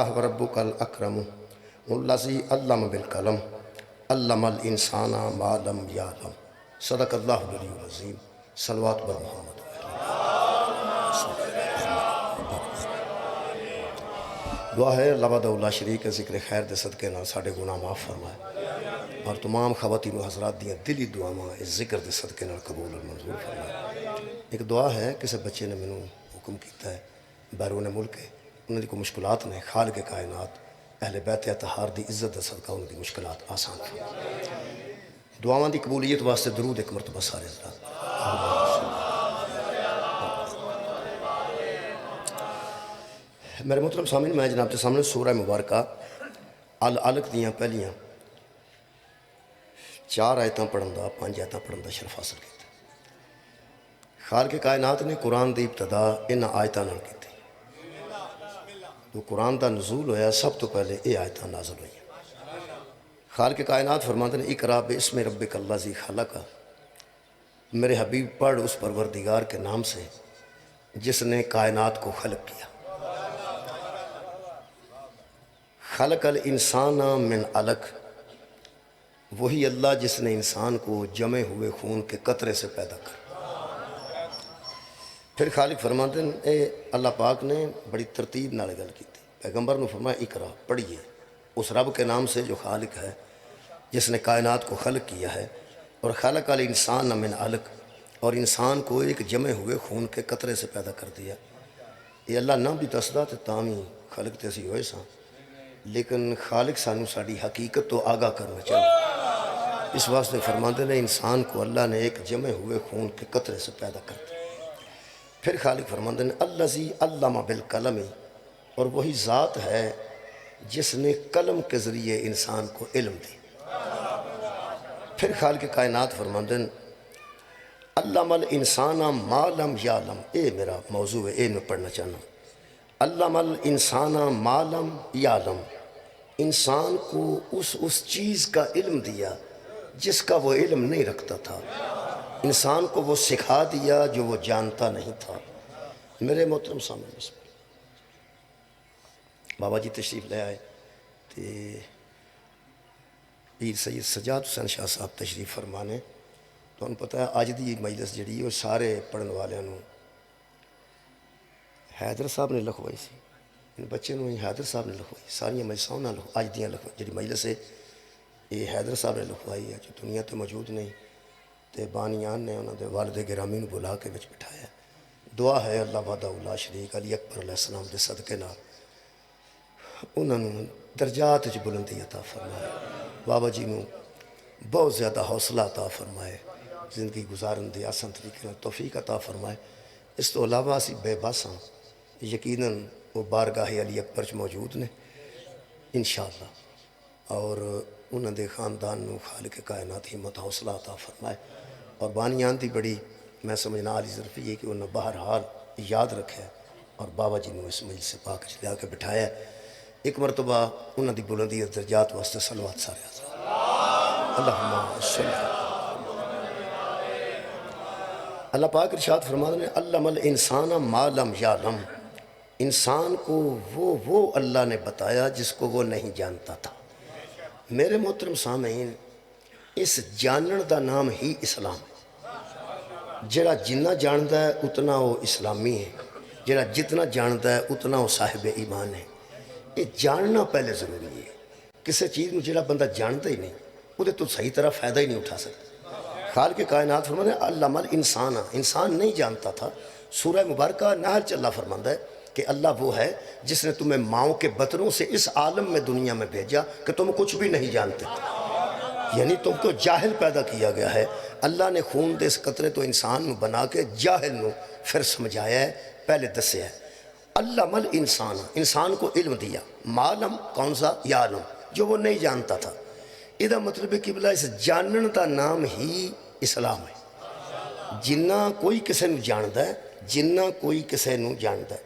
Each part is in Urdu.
اللہ وربک الاکرم الذی علم بالقلم علم الانسان ما لم یعلم صدق اللہ العلی العظیم صلوات بر محمد۔ دعا ہے اللہ وحدہ لا شریک کے ذکر خیر دے صدقے نال ساڈے گناہ معاف فرمائے اور تمام خواتین و حضرات دیاں دلی دعاواں اس ذکر دے صدقے نال قبول اور منظور فرمائے۔ ایک دعا ہے کسی بچے نے مینوں حکم کیتا ہے بیرون ملک ہے، انہاں دی کوئی مشکلات نے، خالق کائنات اہل بیت اطہار دی عزت دا صدقہ انہاں دی مشکلات آسان فرمائے۔ دعاواں دی قبولیت واسطے درود ایک مرتبہ سارے حضرات۔ میرے محترم سامعین، میں جناب کے سامنے سورہ مبارکہ العلق دیاں پہلیاں 4 آیتاں پڑھن دا 5 آیتاں پڑھن دا شرف حاصل کیتا۔ خالق کائنات نے قرآن دی ابتدا ان آیتاں نال کیتی۔ جو قرآن دا نزول ہویا سب تو پہلے یہ آیتاں نازل ہوئی۔ خالق کائنات فرماتے ہیں اقرا باسم ربک الذی خلق، میرے حبیب پڑھ اس پروردگار کے نام سے جس نے کائنات کو خلق کیا۔ خلق الانسان من علق، وہی اللہ جس نے انسان کو جمے ہوئے خون کے قطرے سے پیدا کر۔ پھر خالق فرماتے ہیں اے اللہ پاک نے بڑی ترتیب نال گل کی تھی، پیغمبر نے فرمایا اقرا پڑھیے اس رب کے نام سے جو خالق ہے جس نے کائنات کو خلق کیا ہے، اور خلق الانسان من علق، اور انسان کو ایک جمے ہوئے خون کے قطرے سے پیدا کر دیا۔ یہ اللہ نہ بھی دسدا تے تاں خلق تے اسی ہوئے ساں، لیکن خالق سانو ساڑی حقیقت تو آگاہ کرنا چاہیے، اس واسطے فرماتے ہیں انسان کو اللہ نے ایک جمے ہوئے خون کے قطرے سے پیدا کر دیا۔ پھر خالق فرماتے ہیں الذی علم بالقلم، اور وہی ذات ہے جس نے قلم کے ذریعے انسان کو علم دی۔ پھر خالق کائنات فرماتے ہیں علم الانسان ما لم یعلم، اے میرا موضوع ہے، اے میں پڑھنا چاہنا۔ علم الانسان ما لم یعلم، انسان کو اس چیز کا علم دیا جس کا وہ علم نہیں رکھتا تھا، انسان کو وہ سکھا دیا جو وہ جانتا نہیں تھا۔ میرے محترم سامنے بسم اللہ، بابا جی تشریف لے آئے تے پیر سید سجاد حسین شاہ صاحب تشریف فرمانے۔ تو انہوں پتہ ہے آج دی مجلس جڑی وہ سارے پڑھن والے حیدر صاحب نے لکھوائی سی، ان بچے نوں حیدر صاحب نے لکھوائی، ساریاں مجلساں انہاں اج دیاں لکھوائی جڑی مجلس ہے یہ حیدر صاحب نے لکھوائی ہے، جو دنیا تے موجود نہیں، تے بانیان نے انہوں نے والد گرامی نوں بلا کے وچ بٹھایا۔ دعا ہے اللہ وحدہ لا شریک علی اکبر علیہ السلام دے صدقے نال انہوں نے درجات وچ بلندی عطا فرمائے، بابا جی نوں بہت زیادہ حوصلہ عطا فرمائے، زندگی گزارن دی آسان طریقے نال توفیق عطا فرمائے۔ اس تو علاوہ اسی بے بس ہاں، یقیناً وہ بارگاہ علی اکبر چ موجود نے انشاءاللہ، اور انہوں دے خاندان نوں خالق کائنات ہمت حوصلہ عطا فرمائے۔ اور بانیان دی بڑی میں سمجھنا والی ظرف یہ کہ انہوں نے بہرحال یاد رکھا اور بابا جی نے اس مجلس پاک چ لے کے بٹھایا۔ ایک مرتبہ انہوں دی بلندی درجات واسطے صلوات سارے حضرات اللہم صلی۔ اللہ پاک ارشاد فرماتے ہیں علم الانسان ما لم یعلم، انسان کو وہ اللہ نے بتایا جس کو وہ نہیں جانتا تھا۔ میرے محترم سامعین، اس جانن دا نام ہی اسلام ہے۔ جڑا جنہ جانتا ہے اتنا وہ اسلامی ہے، جڑا جتنا جانتا ہے اتنا وہ صاحب ایمان ہے۔ یہ جاننا پہلے ضروری ہے، کسی چیز میں جڑا بندہ جانتا ہی نہیں وہ تو صحیح طرح فائدہ ہی نہیں اٹھا سکتا۔ خالق کائنات فرماتے ہیں علم الانسان، انسان نہیں جانتا تھا۔ سورہ مبارکہ نحل چ اللہ فرماتا ہے کہ اللہ وہ ہے جس نے تمہیں ماؤں کے بطنوں سے اس عالم میں دنیا میں بھیجا کہ تم کچھ بھی نہیں جانتے تھے، یعنی تم کو جاہل پیدا کیا گیا ہے۔ اللہ نے خون دے اس قطرے تو انسان نو بنا کے جاہل نو پھر سمجھایا ہے، پہلے دسیا ہے۔ علم الانسان، انسان کو علم دیا، معلم کون سا؟ یعلم، جو وہ نہیں جانتا تھا۔ یہ مطلب ہے کہ بلا اس جانن دا نام ہی اسلام ہے۔ جنہ کوئی کسے نو جاندا ہے، جنہ کوئی کسے نو جاندا ہے،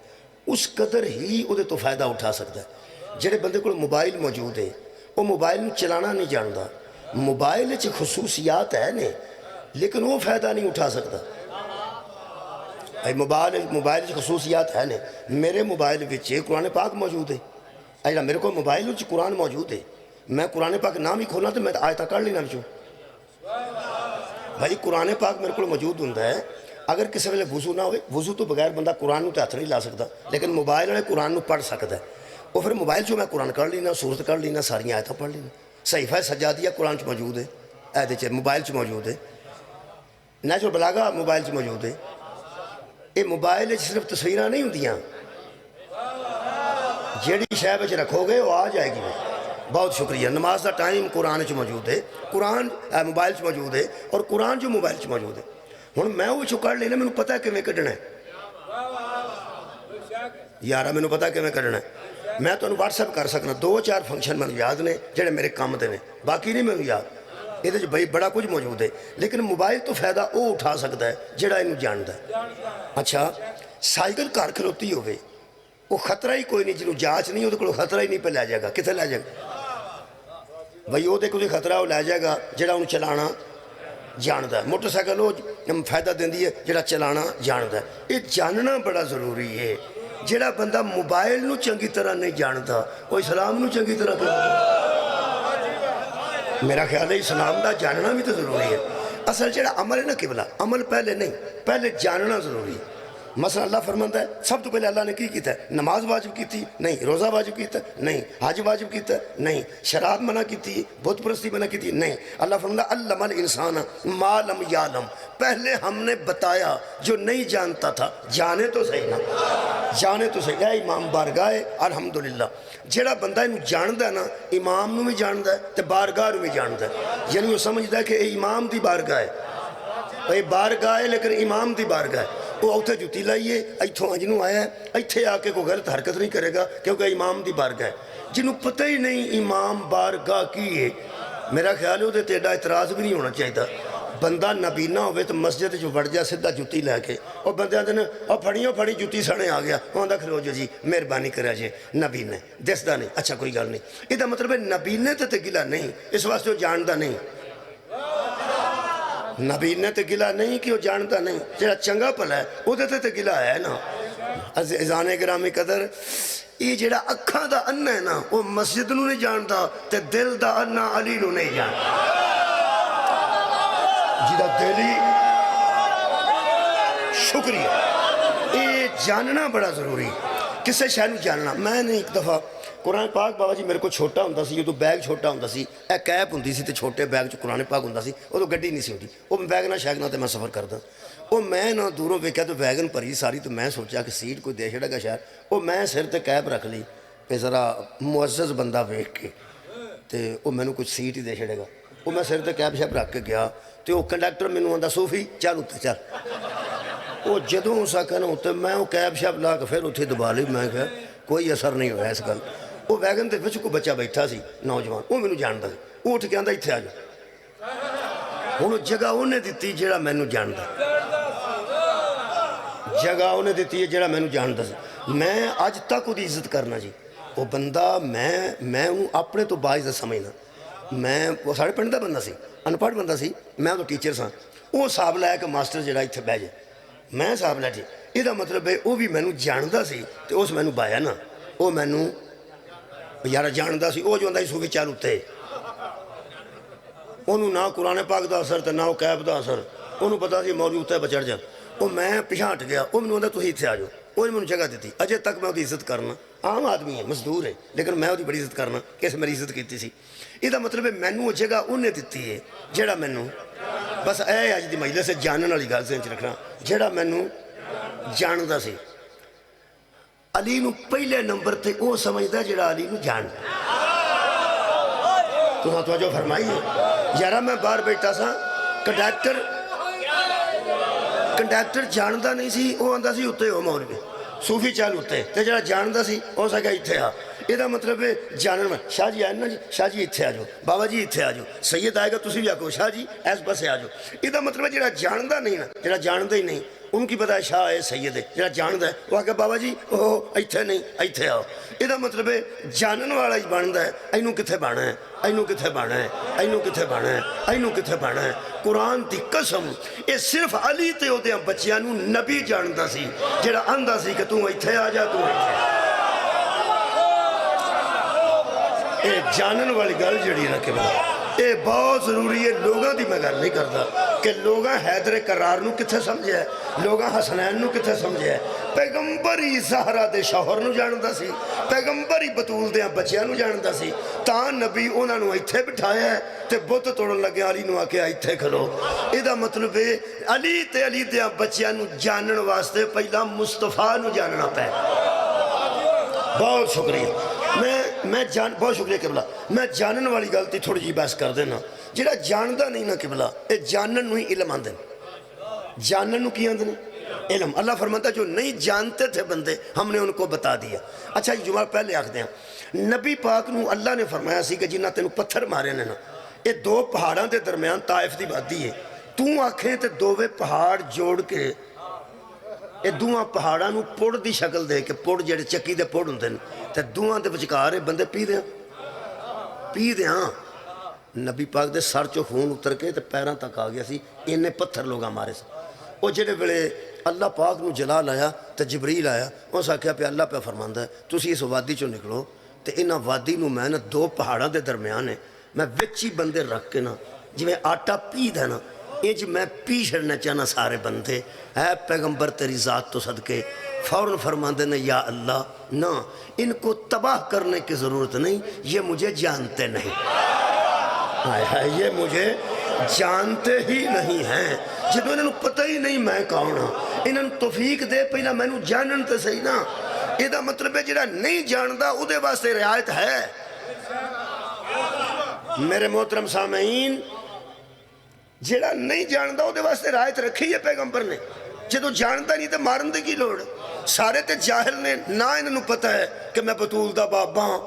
اس قدر ہی وہ تو فائدہ اٹھا سکتا ہے۔ جڑے بندے کو موبائل موجود ہے وہ موبائل نو چلانا نہیں جاندا، موبائل چ خصوصیات ہے نے لیکن وہ فائدہ نہیں اٹھا سکتا۔ موبائل چ خصوصیات ہے نے، میرے موبائل وچ قرآن پاک موجود ہے، جڑا میرے کو موبائل قرآن موجود ہے، میں قرآن پاک نام ہی کھولا تو میں آیتاں کر لینا بچوں بھائی قرآن پاک میرے کو موجود ہوں ہے۔ اگر کسی ویلے وضو نہ ہوئے، وضو تو بغیر بندہ قرآن نو تے ہاتھ نہیں لا سکتا، لیکن موبائل والے قرآن نو پڑھ سکتا ہے، وہ پھر موبائل میں قرآن کر لینا، سورت کر لینا، ساری آیتاں پڑھ لینا۔ صحیفہ سجادیہ قرآن موجود ہے، ایدے موبائل موجود ہے، نہج البلاغہ موبائل موجود ہے۔ یہ موبائل صرف تصویراں نہیں ہوندیاں، جیڑی شے وچ رکھو گے وہ آ جائے گی۔ بہت شکریہ۔ نماز دا ٹائم قرآن موجود ہے، قرآن موبائل موجود ہے، اور قرآن جو موبائل موجود ہے۔ ہوں میں وہ کر لینا، مجھے پتا ہے کیویں کڈنا ہے یارا، مجھے پتا کیویں کڈنا ہے۔ میں تمہیں واٹس ایپ کر سکنا، 2-4 فنکشن مجھے یاد نے جڑے میرے کام دے نے، باقی نہیں مجھے یاد۔ یہ بھائی بڑا کچھ موجود ہے، لیکن موبائل تو فائدہ وہ اٹھا سکتا ہے جڑا انہوں جانتا ہے۔ اچھا سائیکل گھر کھلوتی ہوئے، وہ خطرہ ہی کوئی نہیں، جنہوں جانچ نہیں وہ خطرہ ہی نہیں پہ لے جائے گا، کتنے لے جائے گا بھائی؟ وہ کوئی خطرہ وہ لے جائے گا جڑا انہوں چلانا جانتا ہے۔ موٹر سائیکل وہ فائدہ دیندی ہے جڑا چلانا جانتا ہے۔ یہ جاننا بڑا ضروری ہے۔ جڑا بندہ موبائل نو چنگی طرح نہیں جانتا، وہ اسلام نو چنگی طرح میرا خیال ہے اسلام دا جاننا بھی تو ضروری ہے۔ اصل جڑا عمل ہے نا قبلہ، عمل پہلے نہیں، پہلے جاننا ضروری ہے۔ مثلا اللہ فرماتا ہے سب تو پہلے اللہ نے کی کیتا ہے؟ نماز واجب کی تھی؟ نہیں۔ روزہ واجب کیتا ہے؟ نہیں۔ حج واجب کیتا ہے؟ نہیں۔ شراب منع کی تھی؟ بت پرستی منع کی تھی؟ نہیں۔ اللہ فرماتا ہے علم الانسان ما لم یعلم، پہلے ہم نے بتایا جو نہیں جانتا تھا، جانے تو صحیح نا، جانے تو صحیح۔ اے امام بارگاہ الحمدللہ، جڑا بندہ انہوں جاندہ ہے نا، امام نو بھی جاندہ ہے تے بارگاہ نو بھی جاندہ ہے، یعنی وہ سمجھتا ہے کہ اے امام دی بارگاہ ہے، اے بارگاہ ہے لیکن امام دی بارگاہ ہے۔ وہ اتھے جتی لائیے، ایتھوں اجنوں آیا ہے، ایتھے آ کے کوئی غلط حرکت نہیں کرے گا کیونکہ امام دی بارگاہ ہے۔ جنہوں پتہ ہی نہیں امام بارگاہ کی ہے، میرا خیال ہے وہ تیڑا اعتراض بھی نہیں ہونا چاہیے۔ بندہ نبینا ہوئے تو مسجد جو بڑھ جا سدھا جتی لے کے، اور بندے آتے ہیں اور پھڑی جتی سڑے آ گیا، وہ آدھا کھلو جو جی مہربانی کرا جی نبینے دسدا نہیں، اچھا کوئی گل نہیں۔ یہ مطلب ہے نبینے تے گلا نہیں، اس واسطے وہ جاندا نہیں، نبینے تے گلا نہیں کہ وہ جانتا نہیں۔ جڑا چنگا پلا ہے وہ تے گلا ہے نا۔ عزیزان گرامی قدر، یہ جڑا اکھاں دا انا ہے نا، وہ مسجد نو نہیں جانتا تے دل دا انا علی نو نہیں جانتا۔ جدہ دلی شکریہ، یہ جاننا بڑا ضروری، کسے شاہ نو جاننا۔ میں نے ایک دفعہ قرآن پاک بابا جی میرے کو چھوٹا ہوندہ سی، یہ تو بیگ چھوٹا ہوندہ سی، ایک کیپ ہوندی سی تے چھوٹے بیگ جو قرآن پاک ہوندہ سی، وہ تو گڈی نہیں سی ہوندی، وہ بیگ نہ شیک نہ تے میں سفر کردہ، وہ میں نہ دوروں پہ کیا تو ویگن پری ساری، تو میں سوچا کہ سیٹ کوئی دے چھڑے گا شاید، وہ میں سر تے کیپ رکھ لی پہ ذرا معزز بندہ بیٹھ کے، تے وہ میں نے کچھ سیٹ ہی دے چھڑے گا، وہ میں سر تے کیپ شیپ رکھ کے گیا، تے وہ کنڈکٹر میں نے آندہ صوفی چل اتھے چل، وہ جدوں اسا کہنا ہوتا میں وہ کیپ شیپ لا کے پھر اتھے دبا لی، میں کہا کوئی اثر نہیں ہوا اس گل۔ وہ ویگن دے وچ کو بچہ بیٹھا سی نوجوان، وہ میں نے جاندا سی، وہ اٹھ کے آندا اتھے آ جا، ہوں جگہ انہیں دیتی جڑا میں نے جاندا، جگہ انہیں دیتی ہے جڑا میں نے جاندا سی۔ میں آج تک وہ دی عزت کرنا جی، وہ بندہ میں انہوں اپنے تو باعزت سمجھنا، میں وہ ساڑھے پنڈ دا بندہ سی، انپڑھ بندہ سی، میں تو ٹیچر ساں، وہ صاحب لایا کہ ماسٹر جڑا اتھے بہ جائے، میں صاحب لائے یہ دا مطلب ہے وہ بھی میں نے جاندا سی، تو اس میں نے بایا نا، وہ میں نے یارہ جاندا سی، وہ جو اندہ ہی صوفی چال اتے، انہوں نہ قرآن پاک دا اثر تھا نہ وہ قیب دا اثر، انہوں پتا سی مولی اتے بچڑ جا، وہ میں پیچھا ہٹ گیا، وہ میں نے اندہ تو ہی اتھے آجو، وہ نے جگہ دیتی، اجے تک میں وہ دی عزت کرنا، عام آدمی ہے مزدور ہے لیکن میں وہ دی بڑی عزت کرنا، کیسے میری عزت کیتی سی۔ یہ دا مطلب ہے میں نے وہ جگہ انہیں دیتی ہے جڑا میں نے بس اے آج دی مجلس سے جانن والی گل سے رکھنا، جڑا میں نے جاندا سی۔ علی نو پہلے نمبر تے وہ سمجھدا جڑا علی نو جاندا، تو ہاں توجہ فرمائیے یارہ میں باہر بیٹھا سا، کنڈیکٹر جاندا نہیں سی، وہ آندا سی اتے ہو مولوی صوفی چال اتے، تے جڑا جاندا سی وہ سکا اتھے آ، یہ دا مطلب ہے جانن میں شاہ جی آئے نا جی، شاہ جی اتھے آجو، بابا جی اتھے آجو، سید آئے گا تسی بھی آکو شاہ جی ایس بسے آجو، یہ دا مطلب ہے جڑا جاندا نہیں نا، جڑا جاندا ہی نہیں ان کی پتہ ہے شاہ ہے سید ہے، جڑا جاندا ہے وہ آگے بابا جی اوہ ایتھے نہیں ایتھے آؤ، یہ دا مطلب ہے جانن والا ہی باندا ہے، اینوں کتھے بانا ہے، اینوں کتھے بانا ہے، اینوں کتھے بانا ہے، اینوں کتھے بانا ہے۔ قرآن دی قسم یہ صرف علی تے او دیاں بچیاں نوں نبی جاندا سی، جڑا آندا سی کہ تو ایتھے آ جا، تو ایتھے یہ جانن والی گل جڑی ہے نا قبلہ یہ بہت ضروری ہے. لوگوں کی میں گل نہیں کرتا کہ لوگاں حیدر کرار نو کتھے سمجھے ہے, لوگاں حسنین نو کتھے سمجھے ہے. پیغمبر ہی زہرا دے شوہر نو جاندا سی, پیغمبر ہی بطول دیاں بچیاں نو جاندا سی, تاں نبی انہاں نو ایتھے بٹھایا ہے تے بت توڑن لگے علی نو آکے ایتھے کھلو. ایدہ مطلب ہے علی تے علی دیاں بچیاں نو جانن واسطے پہلا مصطفیٰ نو جاننا پہ. بہت شکریہ. بہت شکریہ قبلہ. میں جانن والی غلطی تھوڑی جی بحث کر دینا. جڑا جاندا نہیں نا قبلہ اے جانن نو ہی علم آندے. جانن نو کی آندے علم. اللہ فرماتا جو نہیں جانتے تھے بندے ہم نے ان کو بتا دیا. اچھا جمعہ پہلے آکھ دیں نبی پاک نو اللہ نے فرمایا سی کہ جنہ تینوں پتھر مارے نے نا یہ دو پہاڑاں دے درمیان طائف دی وادی ہے, تو آنکھیں تے دووے پہاڑ جوڑ کے یہ دوہاں پہاڑاں نو پوڑ دی شکل دے کے پوڑ جڑے چکی دے پوڑ ہوندے تے دوہاں دے وچکارے بندے پی دیاں. نبی پاک دے سر چو خون اتر کے تے پیراں تک آ گیا سی, انہیں پتھر لوگاں مارے سے. وہ جڑے بڑے اللہ پاک نو جلال آیا تے جبریل آیا اس آکھیا پہ اللہ پہ فرماندہ ہے تسی اس وادی چو نکلو تے انہاں وادی نو میں نا دو پہاڑاں دے درمیان ہے میں وچی بندے رکھ کے نا جی میں آٹا پی دے نا انج میں پی چھڑنا چاہنا سارے بندے. اے پیغمبر تیری ذات تو صدقے فوراً فرماندے نے یا اللہ نا ان کو تباہ کرنے کی ضرورت نہیں, یہ مجھے جانتے نہیں, یہ مجھے جانتے ہی نہیں ہیں. جدو انہوں پتہ ہی نہیں میں کون ہوں انہوں توفیق دے پہلا میں نو جانن تے صحیح نا. یہ دا مطلب ہے جڑا نہیں جاندا او دے واسطے رعایت ہے. میرے محترم سامعین جڑا نہیں جاندا او دے واسطے رعایت رکھی ہے پیغمبر نے. جدو جانتا نہیں تو مارن دے کی لوڑ. سارے تے جاہل نے نہ انہوں پتہ ہے کہ میں بطول دا بابا ہاں,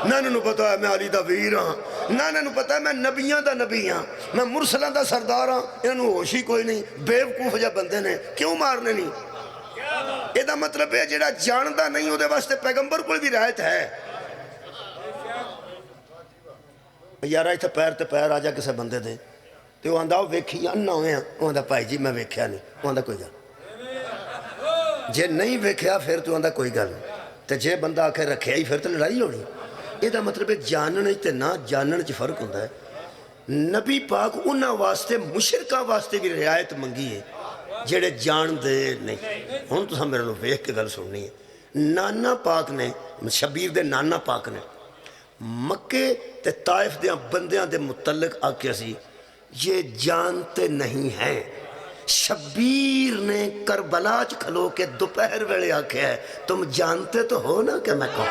نہ انہوں پتہ ہے میں علی دا ویر ہاں, نہ انہوں پتہ ہے میں نبیاں دا نبی ہاں, میں مرسلان دا سردار ہاں. انہوں ہوش ہی کوئی نہیں, بیوقوف جا بندے نے کیوں مارنے نہیں. یہ دا مطلب ہے جڑا جاندا نہیں او دے واسطے پیغمبر کوئی بھی رعایت ہے. یارہ ایتھا پیر تے پیر آجا کسے بندے دے تے وہ آندہ ویکھی انہ ہوئے ہیں, وہ آندہ پائی جی میں ویکھیا نہیں, وہ آندہ کوئی گل جے نہیں ویکھیا پھر تو آندہ کوئی گل تے جے بندہ آکھے رکھیا ہی پھر تو لڑائی ہونی. یہ دا مطلب ہے جانن تے نہ جانن چ فرق ہوندہ ہے. نبی پاک انہاں واسطے مشرکاں واسطے بھی رعایت منگی ہے جڑے جان دے نہیں. ہن تو ہم میرے لوگ ویکھ کے گل سننی ہے. نانا پاک نے شبیر دے نانا پاک نے مکے تے طائف دیاں بندیاں دے متعلق آکھیا سی یہ جانتے نہیں ہیں. شبیر نے کربلا چ کھلو کے دوپہر ویلے آکھیا ہے تم جانتے تو ہو نا کہ میں کہوں.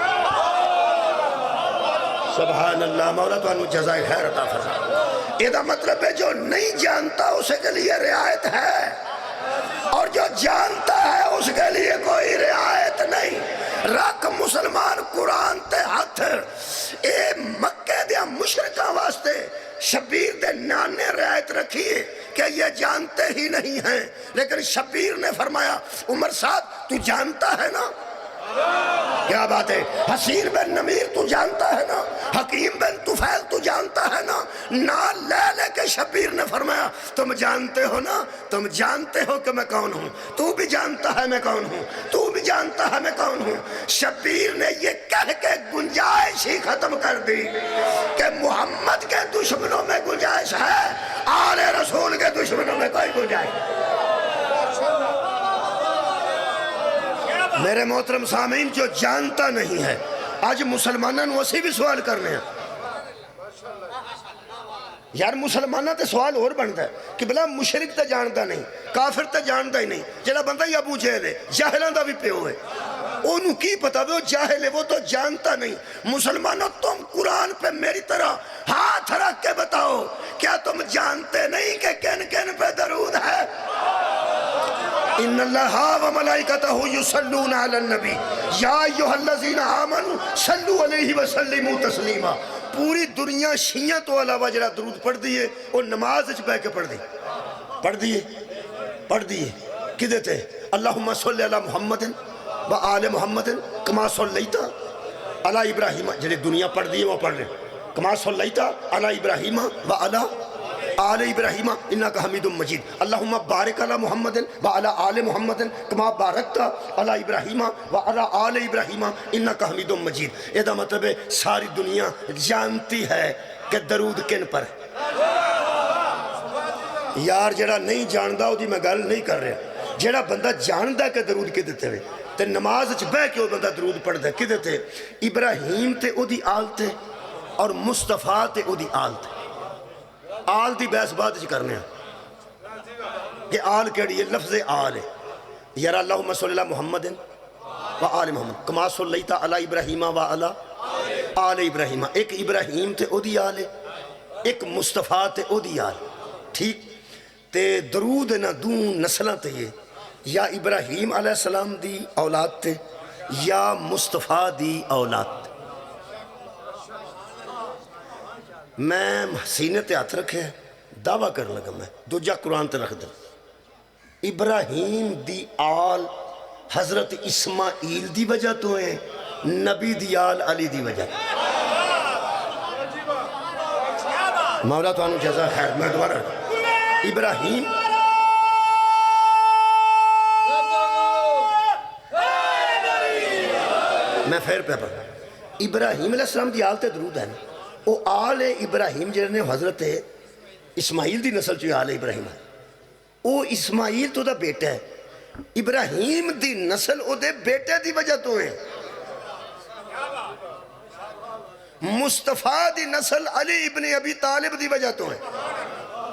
سبحان اللہ. مولا تو انہوں جزائے خیر عطا فرمائے. یہ دا مطلب ہے جو نہیں جانتا اسے کے لیے رعایت ہے اور جو جانتا ہے اس کے لیے کوئی رعایت نہیں. رکھ مسلمان قرآن تے ہاتھ. اے مکہ دیا مشرکہ واسطے شبیر دے نانے رعایت رکھیے کہ یہ جانتے ہی نہیں ہیں, لیکن شبیر نے فرمایا عمر صاحب تو جانتا ہے نا. کیا بات ہے. حسین بن نمیر تو جانتا ہے نا, حکیم بن طفیل تو جانتا ہے نا. لے لے کے شبیر نے فرمایا تم جانتے ہو نا, تم جانتے ہو کہ میں کون ہوں, تو بھی جانتا ہے میں کون ہوں, تو بھی جانتا ہے میں کون ہوں. شبیر نے یہ کہہ کے گنجائش ہی ختم کر دی کہ محمد کے دشمنوں میں گنجائش ہے, آل رسول کے دشمنوں میں کوئی گنجائش. میرے محترم سامعین جو جانتا نہیں ہے آج مسلمانوں اسی بھی سوال کرنے ہیں. یار مسلمانہ تے سوال اور بنتا ہے کہ بلا مشرک تے جانتا نہیں, کافر تے جانتا ہی نہیں. جڑا بندہ ہی ابو جہل ہے, جاہلان دا بھی پیو ہے, انہوں کی پتا وہ جاہل ہے, وہ تو جانتا نہیں. مسلمانوں تم قرآن پہ میری طرح ہاتھ رکھ کے بتاؤ کیا تم جانتے نہیں کہ کن کن پہ درود ہے. ان اللہ و ملائکتہ یصلون علی النبی یا ایھا الذین آمنوا صلوا علیہ وسلموا تسلیما. پوری دنیا شیعہ تو علاوہ جڑا درود پڑھ دیئے وہ نماز اچھ بہ کے پڑھ دیئے کدے تے اللہم صلی علی محمد و آل محمد کما صلیتا علی ابراہیم. جڑے دنیا پڑھ دیئے وہ پڑھ لیں کما صلیتا علی ابراہیم و علی آل ابراہیم انک حمید مجید اللہم بارک علی محمد وعلی آل محمد کما بارکت علی ابراہیم وعلی آل ابراہیم انک حمید مجید. یہ دا مطلب ہے ساری دنیا جانتی ہے کہ درود کن پر ہے. یار جڑا نہیں جاندا وہ دی میں گل نہیں کر رہا. جڑا بندہ جاندا کہ درود کے دیتے ہوئے تے نماز چ بہ کے وہ بندہ درود پڑھدا کہ دیتے ابراہیم تے او دی آل تے اور مصطفیٰ تے او دی آل تے. آل دی بحث بات چ کرنے ہیں کہ آل کیڑی ہے. لفظ آل ہے یار اللہم صلی اللہ محمد و آل محمد کما صلیت علی ابراہیم و علی آل ابراہیم. ایک ابراہیم تے او دی آل ہے ایک مصطفیٰ تے او دی آل. ٹھیک تے درود نہ دوں نسلہ تے یہ یا ابراہیم علیہ السلام دی اولاد تے یا مصطفیٰ دی اولاد تے. میں سینے تے ہاتھ رکھے دعویٰ کر لگا میں دوجہ قرآن تے رکھ دیں. ابراہیم دی آل حضرت اسماعیل دی وجہ تو ہیں نبی دی آل علی دی وجہ. مولا تو انہوں جزا خیر. میں دوبارہ ابراہیم میں پھر پہ پڑھا ابراہیم علیہ السلام دی آل تے درود ہے نا. وہ آل ابراہیم جنہیں حضرت اسماعیل دی نسل چوئی آل ابراہیم ہے. وہ اسماعیل تو دا بیٹا ہے. ابراہیم دی نسل او دے بیٹے دی وجہ تو ہیں. مصطفیٰ دی نسل علی ابن ابی طالب دی وجہ تو ہیں.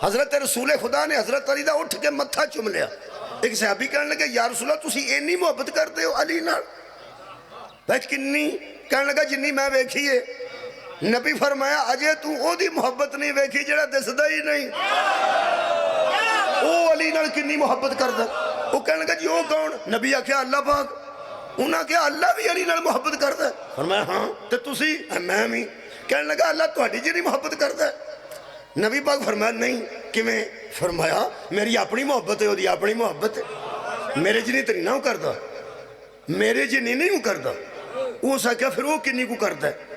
حضرت رسول خدا نے حضرت علی دا اٹھ کے متھا چم لیا. ایک صحابی کہنے لگے یا رسول اللہ تسی اینی محبت کرتے ہو علی نال؟ بیچ کنی کہنے لگا جنی میں ویکھیے. نبی فرمایا اجے تو او دی محبت نہیں ویکھی جڑا دسدا ہی نہیں. او علی نال کنی محبت کردا. وہ کہنے لگا جی او کون؟ نبی آکھیا اللہ پاک. انہاں کہا اللہ بھی علی نال محبت کردا ہے. فرمایا ہاں تے تسی میں بھی. کہنے لگا اللہ تہاڈی جڑی محبت کردا ہے. نبی پاک فرمایا نہیں کیویں؟ فرمایا میری اپنی محبت ہے او دی اپنی محبت ہے. میرے جنی تے نہیں کردا میرے جنی نہیں کردا. وہ سا کیا پھر وہ کنی کو کردا ہے؟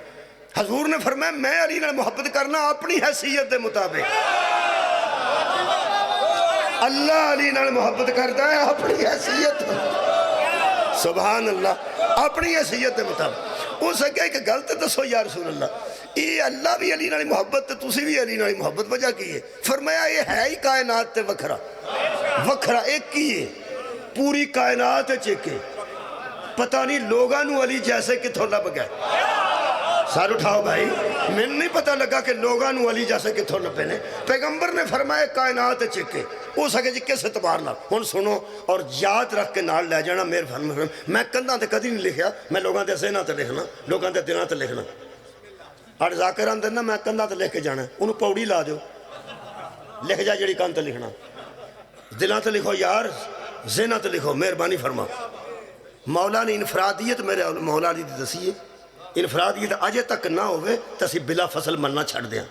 حضور نے فرمایا میں علی نال محبت کرنا اپنی حیثیت دے مطابق. اللہ علی نال محبت کرتا ہے اپنی حیثیت. سبحان اللہ. اپنی حیثیت دے مطابق. وہ سا کیا کہ غلط دسو یا رسول اللہ یہ اللہ بھی علی نال محبت تے تسی بھی علی نال محبت وجہ کی ہے؟ فرمایا یہ ہے ہی کائنات تے وکھرا وکھرا ایک ہی ہے. پوری کائنات ایک ہے. پتہ نہیں لوگاں نو علی جیسے کتھوں لب گئے. سار اٹھاؤ بھائی میں نہیں پتہ لگا کہ لوگاں نو علی جیسے کتھوں لبے نے. پیغمبر نے فرمایا کائنات چکے ہو سکے جی کس اعتبار نال. ہن سنو اور یاد رکھ کے نال لے جانا. میرے فرمان میں کندھاں تے کدی نہیں لکھیا. میں لوگاں دے ذہناں تے لکھنا لوگاں دے دلاں تے لکھنا. ہر ذاکر اندر نا میں کندھاں تے لکھ کے جانا. انہوں پوڑی لا دیو لکھ جا جڑی کان تے لکھنا. دلاں تے لکھو یار ذہناں تے لکھو. مہربانی فرما. مولا نے انفرادیت میرے مولا دی دسی ہے. انفرادیت اجے تک نہ ہوئے تو اسی بلا فصل مننا چھڑ دیا.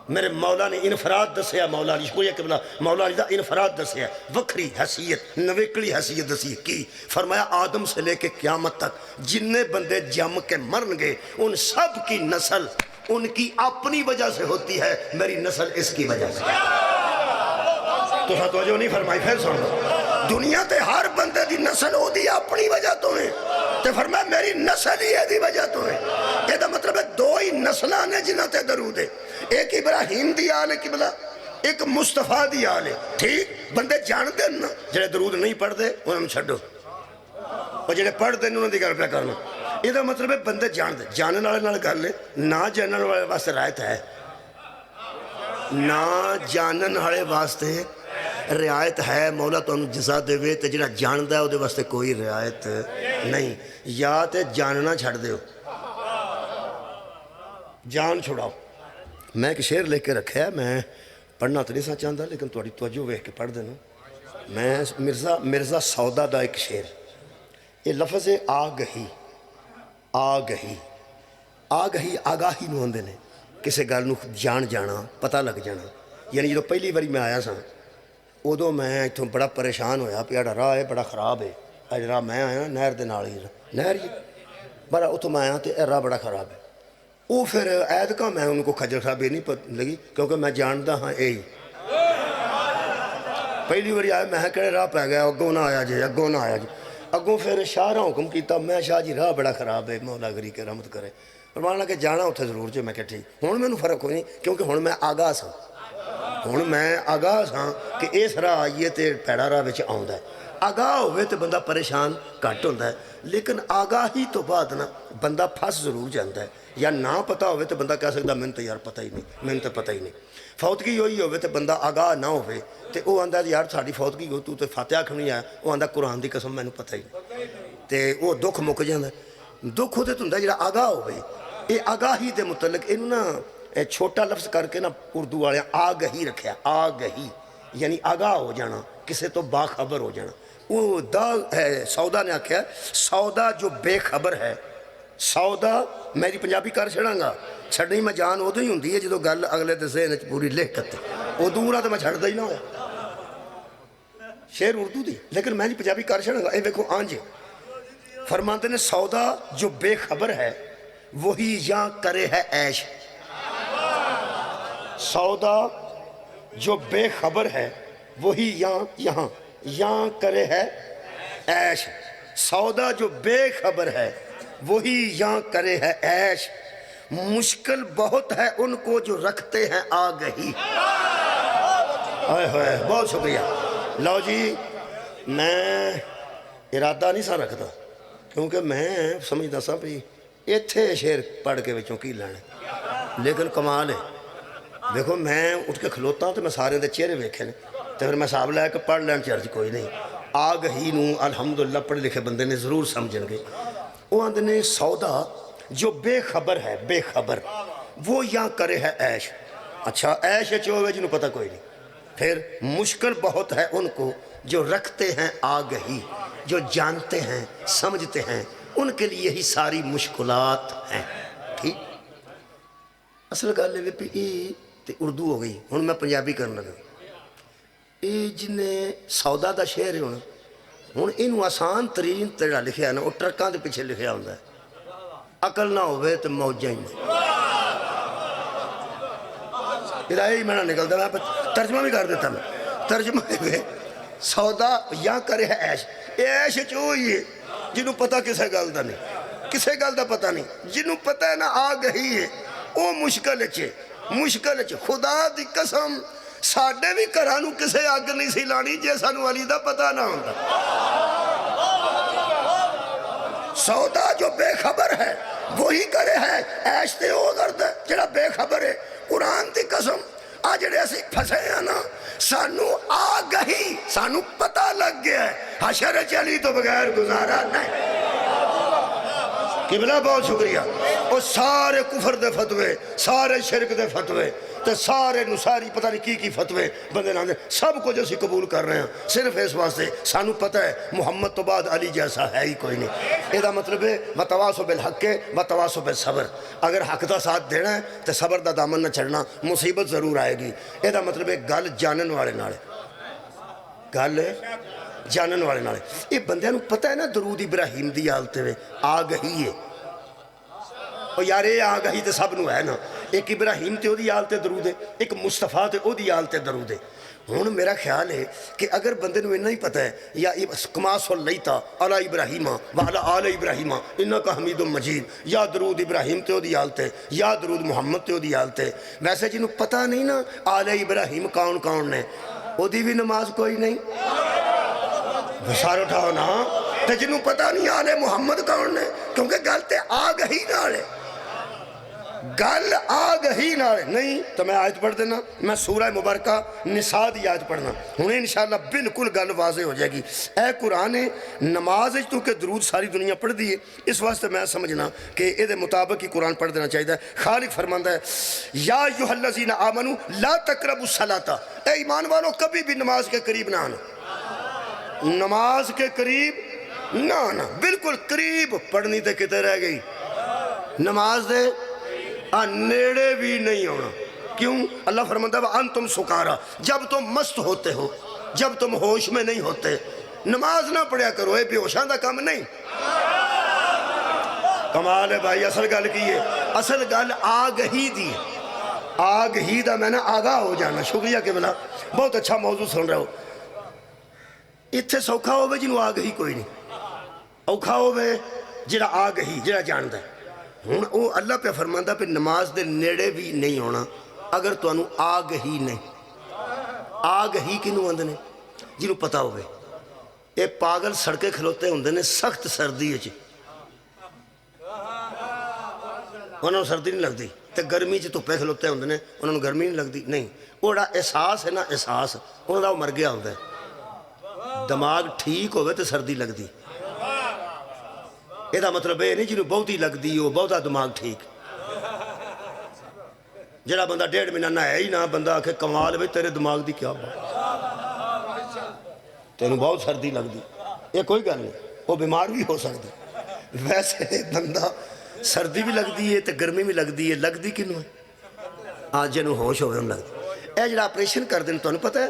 میرے مولا نے انفراد دسیا. مولا علی شکریہ قبلہ مولا علی دا انفراد دسیا. وکھری حیثیت نویکلی حیثیت دسی کی. فرمایا آدم سے لے کے قیامت تک جننے بندے جم کے مرن گے ان سب کی نسل ان کی اپنی وجہ سے ہوتی ہے. میری نسل اس کی وجہ سے. تو ساتھ توجہ نہیں فرمائی. پھر سن لو دنیا تے ہر بندے دی نسل ہو دی اپنی وجہ تو ہیں. تے فرمایا میری نسل ہی ہے دی وجہ تو ہے. یہ دا مطلب ہے دو ہی نسلہ نے جنہ تے درود ہے. ایک ابراہیم دی آل ہے قبلہ ایک مصطفیٰ دی آل ہے. ٹھیک بندے جان دے نا جڑے درود نہیں پڑھ دے انہوں چھڑو اور جڑے پڑھ دے انہوں دی گل پہ کرنا. یہ دا مطلب ہے بندے جان دے. جانن والے نال گل ہے نہ جانن والے واسطے رعایت ہے. نہ جانن والے واسطے رعایت ہے. مولا تو انہوں جزا دے وے تے جنہ جاندہ ہے وہ دے واسطے کوئی رعایت نہیں. یا تے جاننا چھڑ دے ہو جان چھڑاؤ. میں ایک شعر لے کے رکھا ہے. میں پڑھنا تو نہیں سا چاہتا لیکن تھوڑی توجہ ویکھ کے پڑھ دینا. میں مرزا سودا دا ایک شعر. یہ لفظ ہے آگہی. آگہی آگہی آگاہی نو ہوندے نے. کسے گل نو جان جانا پتہ لگ جانا. یعنی جو پہلی باری میں آیا سا ادو میں اتوں بڑا پریشان ہویا پیا. راہ ہے بڑا خراب ہے. اج راہ میں آیا نہر دے نال ہی نہر ہی بڑا اتوں میں آیا تو راہ بڑا خراب ہے. وہ پھر ایدکا میں ان کو کھجل خرابی نہیں لگی کیونکہ میں جانتا ہاں یہی پہلی باری آیا میں کہڑے راہ پہ گیا اگوں نہ آیا جی اگوں نہ آیا جی اگوں پھر شاہ راہ حکم کیتا میں شاہ جی راہ بڑا خراب ہے مولا گری کے رحمت کرے فرمانا کہ جانا اتنے ضرور جو میں کہ ٹھیک ہوں میں فرق ہوئی کیونکہ ہوں میں آگاہ سا ہوں میں آگاہ سا کہ اس راہ آئیے تو پیڑا راہ بچ آؤں ہے آگاہ ہوئے تو بندہ پریشان کٹ ہوتا ہے لیکن آگاہی تو بعد نا بندہ پھس ضرور جاتا ہے یا نہ پتہ ہوئے تو بندہ کہہ سکتا میں تو یار پتہ ہی نہیں میں تو پتہ ہی نہیں فوتگی ہوئی ہوئے تو بندہ آگاہ نہ ہوئے تو وہ آندا یار ساری فوتگی ہو تو فاتحہ کھڑنی آیا وہ آندا قرآن دی قسم میں پتہ ہی نہیں تو وہ دکھ مک جاتا ہے دکھ ہوتے تو ہوں جا آگاہ ہوئے یہ آگاہی دے متعلق یہ نا چھوٹا لفظ کر کے نا اردو والے آگہی رکھیا آگہی یعنی آگاہ ہو جانا کسے تو باخبر ہو جانا وہ سودا نے آکھیا سودا جو بے خبر ہے سودا میری پنجابی کر چھڑاں گا چھڑنی میں جان ادو ہی ہوں جدو گل اگلے دے ذہن پوری لکھ کرتے ادو رہا تو میں چھڑ دا ہی نہ ہویا شعر اردو دی لیکن میں پنجابی کر چھڑاں گا اے ویکھو آنج فرماتے نے سودا جو بے خبر ہے وہی یہاں کرے ہے عیش سودا جو بے خبر ہے وہی یہاں کرے ہے عیش سودا جو بے خبر ہے وہی یہاں کرے ہے عیش مشکل بہت ہے ان کو جو رکھتے ہیں آگہی بہت شکریہ لو جی میں ارادہ نہیں سا رکھتا کیونکہ میں سمجھتا سا بھی ایتھے شعر پڑھ کے بچوں کی لینے لیکن کمال ہے دیکھو میں اٹھ کے کھلوتا ہوں تو میں سارے دے چہرے ویکھے نے تو پھر میں صاحب لائے کہ پڑھ لین چرچ کوئی نہیں آگہی نو الحمدللہ پڑھ لکھے بندے نے ضرور سمجھن گے وہ آندے نے سودا جو بے خبر ہے بے خبر وہ یہاں کرے ہے عیش اچھا عیش چوہے جنہوں پتہ کوئی نہیں پھر مشکل بہت ہے ان کو جو رکھتے ہیں آگہی جو جانتے ہیں سمجھتے ہیں ان کے لیے ہی ساری مشکلات ہیں ٹھیک اصل گل ہے پی تے اردو ہو گئی ہوں میں پنجابی کرنا لگا یہ جنہیں سودا دا شعر ہے ہوں یہ آسان ترین تیرا لکھیا نا وہ ٹرکاں دے پیچھے لکھیا ہوتا ہے عقل نہ ہوئے تو موجہ ہی نہیں ادھائے ہی میں نہ نکلتا میں ترجمہ بھی کر دیتا میں ترجمہ ہے سودا یا کرے ہے عیش عیش چوئی ہے جنہوں پتہ کسے گل دا نہیں کسے گل دا پتہ نہیں جنہوں پتہ ہے نا آگہی ہے وہ مشکل ہے خدا دی قسم ساڑھے بھی کرانو کسے آگ نہیں سی لانی جیسا نو علی دا پتہ نہ ہوتا سودا جو بے خبر ہے وہی کرے ہے عیش تے ہو کرتا ہے جڑا بے خبر ہے قرآن دی قسم آجڑے ایسی پھسے ہیں نا سانو آگہی سانو پتہ لگ گیا ہے حشر چلی تو بغیر گزارا نہیں قبلہ بہت شکریہ اور سارے کفر دے فتوے سارے شرک دے فتوے تو سارے نساری پتہ نہیں کی فتوے بندے نہ دے سب کو جیسی قبول کر رہے ہیں صرف اس واسطے سانو پتہ ہے محمد تو بعد علی جیسا ہے ہی کوئی نہیں یہ دا مطلب ہے وتواصوا بالحق وتواصوا بالصبر اگر حق دا ساتھ دینا ہے تو صبر دا دامن نہ چڑھنا مصیبت ضرور آئے گی یہ دا مطلب ہے گل جانن والے نالے گل جانن والے نالے یہ بندے نو پتہ ہے نا درود ابراہیم دی آلتے ہوئے آگہی ہے اور یار یہ آگہی تے سب نو ہے نا ایک ابراہیم تے او دی آلتے درود ہے ایک مصطفیٰ تے او دی آلتے درود ہے ہون میرا خیال ہے کہ اگر بندے نو انہا ہی پتہ ہے یا کما صلیتا علی ابراہیم وعلی آل ابراہیم انکا حمید مجید یا درود ابراہیم تے او دی آلتے یا درود محمد تے او دی آلتے ویسے جنہوں پتہ نہیں نا آل ابراہیم کون کون نے او دی بھی نماز کوئی نہیں بشار اٹھاؤ نا تے جنہوں پتہ نہیں آل محمد کون نے کیونکہ گلتے آگہی نالے گل آگہی نالے نہیں تو میں آیت پڑھ دینا میں سورہ مبارکہ نساء دی آیت پڑھنا انہیں انشاءاللہ بالکل گل واضح ہو جائے گی اے قرآن نماز تو کہ درود ساری دنیا پڑھ دیئے اس واسطے میں سمجھنا کہ اے دے مطابق ہی قرآن پڑھ دینا چاہیے خالق فرماندہ ہے یا ایھا الذین آمنوا لا تقربوا الصلاۃ اے ایمان والو کبھی بھی نماز کے قریب نہ آنا نماز کے قریب نہ آنا بالکل قریب پڑھنی تے کتے رہ گئی نماز دے نیڑے بھی نہیں ہونا کیوں اللہ فرماتا ہے وَأَنْتُمْ سُكَارَى جب تم مست ہوتے ہو جب تم ہوش میں نہیں ہوتے نماز نہ پڑھیا کرو اے بے ہوشاں دا کام نہیں کمال ہے بھائی اصل گل کی ہے اصل گل آگہی دی، آگہی دا میں نے آگاہ ہو جانا. شکریہ کہ بلا بہت اچھا موضوع سن رہے ہو. اتھے سوکھا ہوئے جنہوں آگہی کوئی نہیں، اوکھا ہوئے جڑا آگہی جڑا جاندہ ہے. ہوں وہ اللہ پہ فرماندہ پہ نماز دے نیڑے بھی نہیں ہونا اگر تو انہوں آگہی نہیں. آگہی کنوں آندے نے جنہوں پتہ ہوئے. اے پاگل سڑکے کھلوتے ہوندے نے سخت سردی ہے، انہوں سردی نہیں لگتی. تے گرمی چ دھوپے کھلوتے ہوندے نے انہوں گرمی نہیں لگتی. نہیں، وہ جڑا احساس ہے نا، احساس انہوں دا وہ مر گیا ہوتا ہے. دماغ ٹھیک ہوئے تو سردی لگتی. یہ دا مطلب یہ نہیں جنہوں بہت ہی لگتی ہو بہتا دماغ ٹھیک. جڑا بندہ 1.5 مہینہ نہ ہے ہی نہ بندہ آکھے کمال بھئی تیرے دماغ دی کیا بات، تینوں بہت سردی لگتی. یہ کوئی گل نہیں، وہ بیمار بھی ہو سکتی. ویسے بندہ سردی بھی لگتی ہے تو گرمی بھی لگتی ہے. لگتی کنوں ہے؟ آج جنہوں ہوش ہوئے ہم لگتی. اے جڑا آپریشن کر دیں تو انہوں پتہ ہے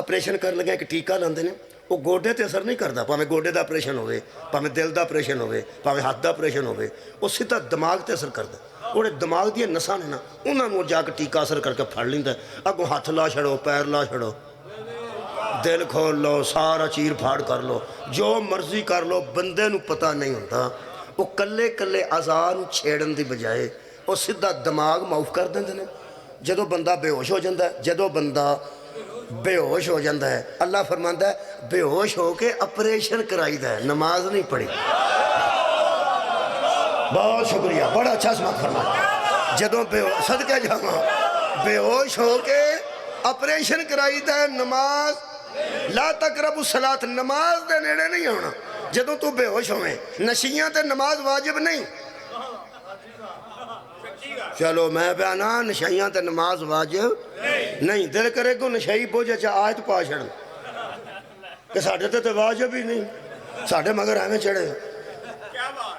آپریشن کر لگے ایک ٹیکہ لاندے نے وہ گوڈے تے اثر نہیں کرتا. پاہمیں گوڈے دا آپریشن ہوئے، پاہمیں دل دا آپریشن ہوئے، پاہمیں ہاتھ دا آپریشن ہوئے، وہ سیدھا دماغ تے اثر کرتا. وہ دماغ دیا نساں نے نا انہوں نے جا کے ٹیکہ اثر کر کے پھڑ لیندا ہے. اگوں ہاتھ لا چھڑو، پیر لا چھڑو، دل کھول لو، سارا چیر پھاڑ کر لو، جو مرضی کر لو، بندے نو پتہ نہیں ہوتا. وہ کلے کلے اعضاء نو چھیڑن دی بجائے وہ سیدھا دماغ معاف کر دیندے نے. جدو بندہ بے ہوش ہو جاندہ ہے، جدو بندہ بے ہوش ہو جاندہ ہے اللہ فرماندہ ہے بے ہوش ہو کے آپریشن کرائی دا ہے، نماز نہیں پڑھی. بہت شکریہ، بڑا اچھا سمات فرمایا. جدو صدقہ جاواں بے ہوش ہو کے آپریشن کرائی دا ہے، نماز لا تقربوا الصلاۃ، نماز دے نیڑے نہیں ہونا. جدو تو بے ہوش ہوئے نشیاں تے نماز واجب نہیں. چلو میں بیانا نشائیاں تے نماز واجب نہیں. دل کرے کو نشائی بوجھے چاہ آیت پا چھڑن کہ ساڑھے تے واجب ہی نہیں، ساڑھے مگر ہمیں چڑھے.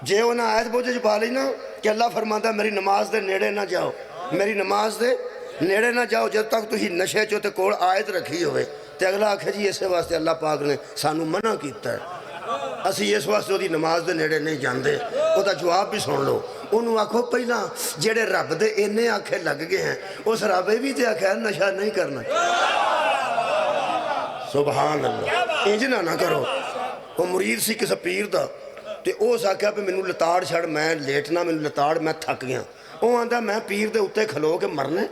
جے انہاں آیت بوجھے چاہ پا لی نا کہ اللہ فرماتا ہے میری نماز دے نیڑے نہ جاؤ، میری نماز دے نیڑے نہ جاؤ جب تک تو ہی نشے چو تے کوڑ آیت رکھی ہوئے. تے اگلا آکھے جی اسے واسطے اللہ پاک نے سانو منع کیتا ہے، اسی اس واسطے دی نماز دے نیڑے نہیں جاندے. وہ دا جواب بھی سن لو. انہوں آکھو پہلا جیڑے رب دے انے آنکھیں لگ گئے ہیں اس رب بھی تے آکھے نشہ نہیں کرنا. سبحان اللہ، انجنہ نہ کرو. وہ مرید سی کسا پیر دا تے اوس آکھیا پہ منو لتاڑ چھڑ میں لیٹنا، منو لتاڑ میں تھک گیا. وہ آندہ میں پیر دے اتے کھلو کے مرنے،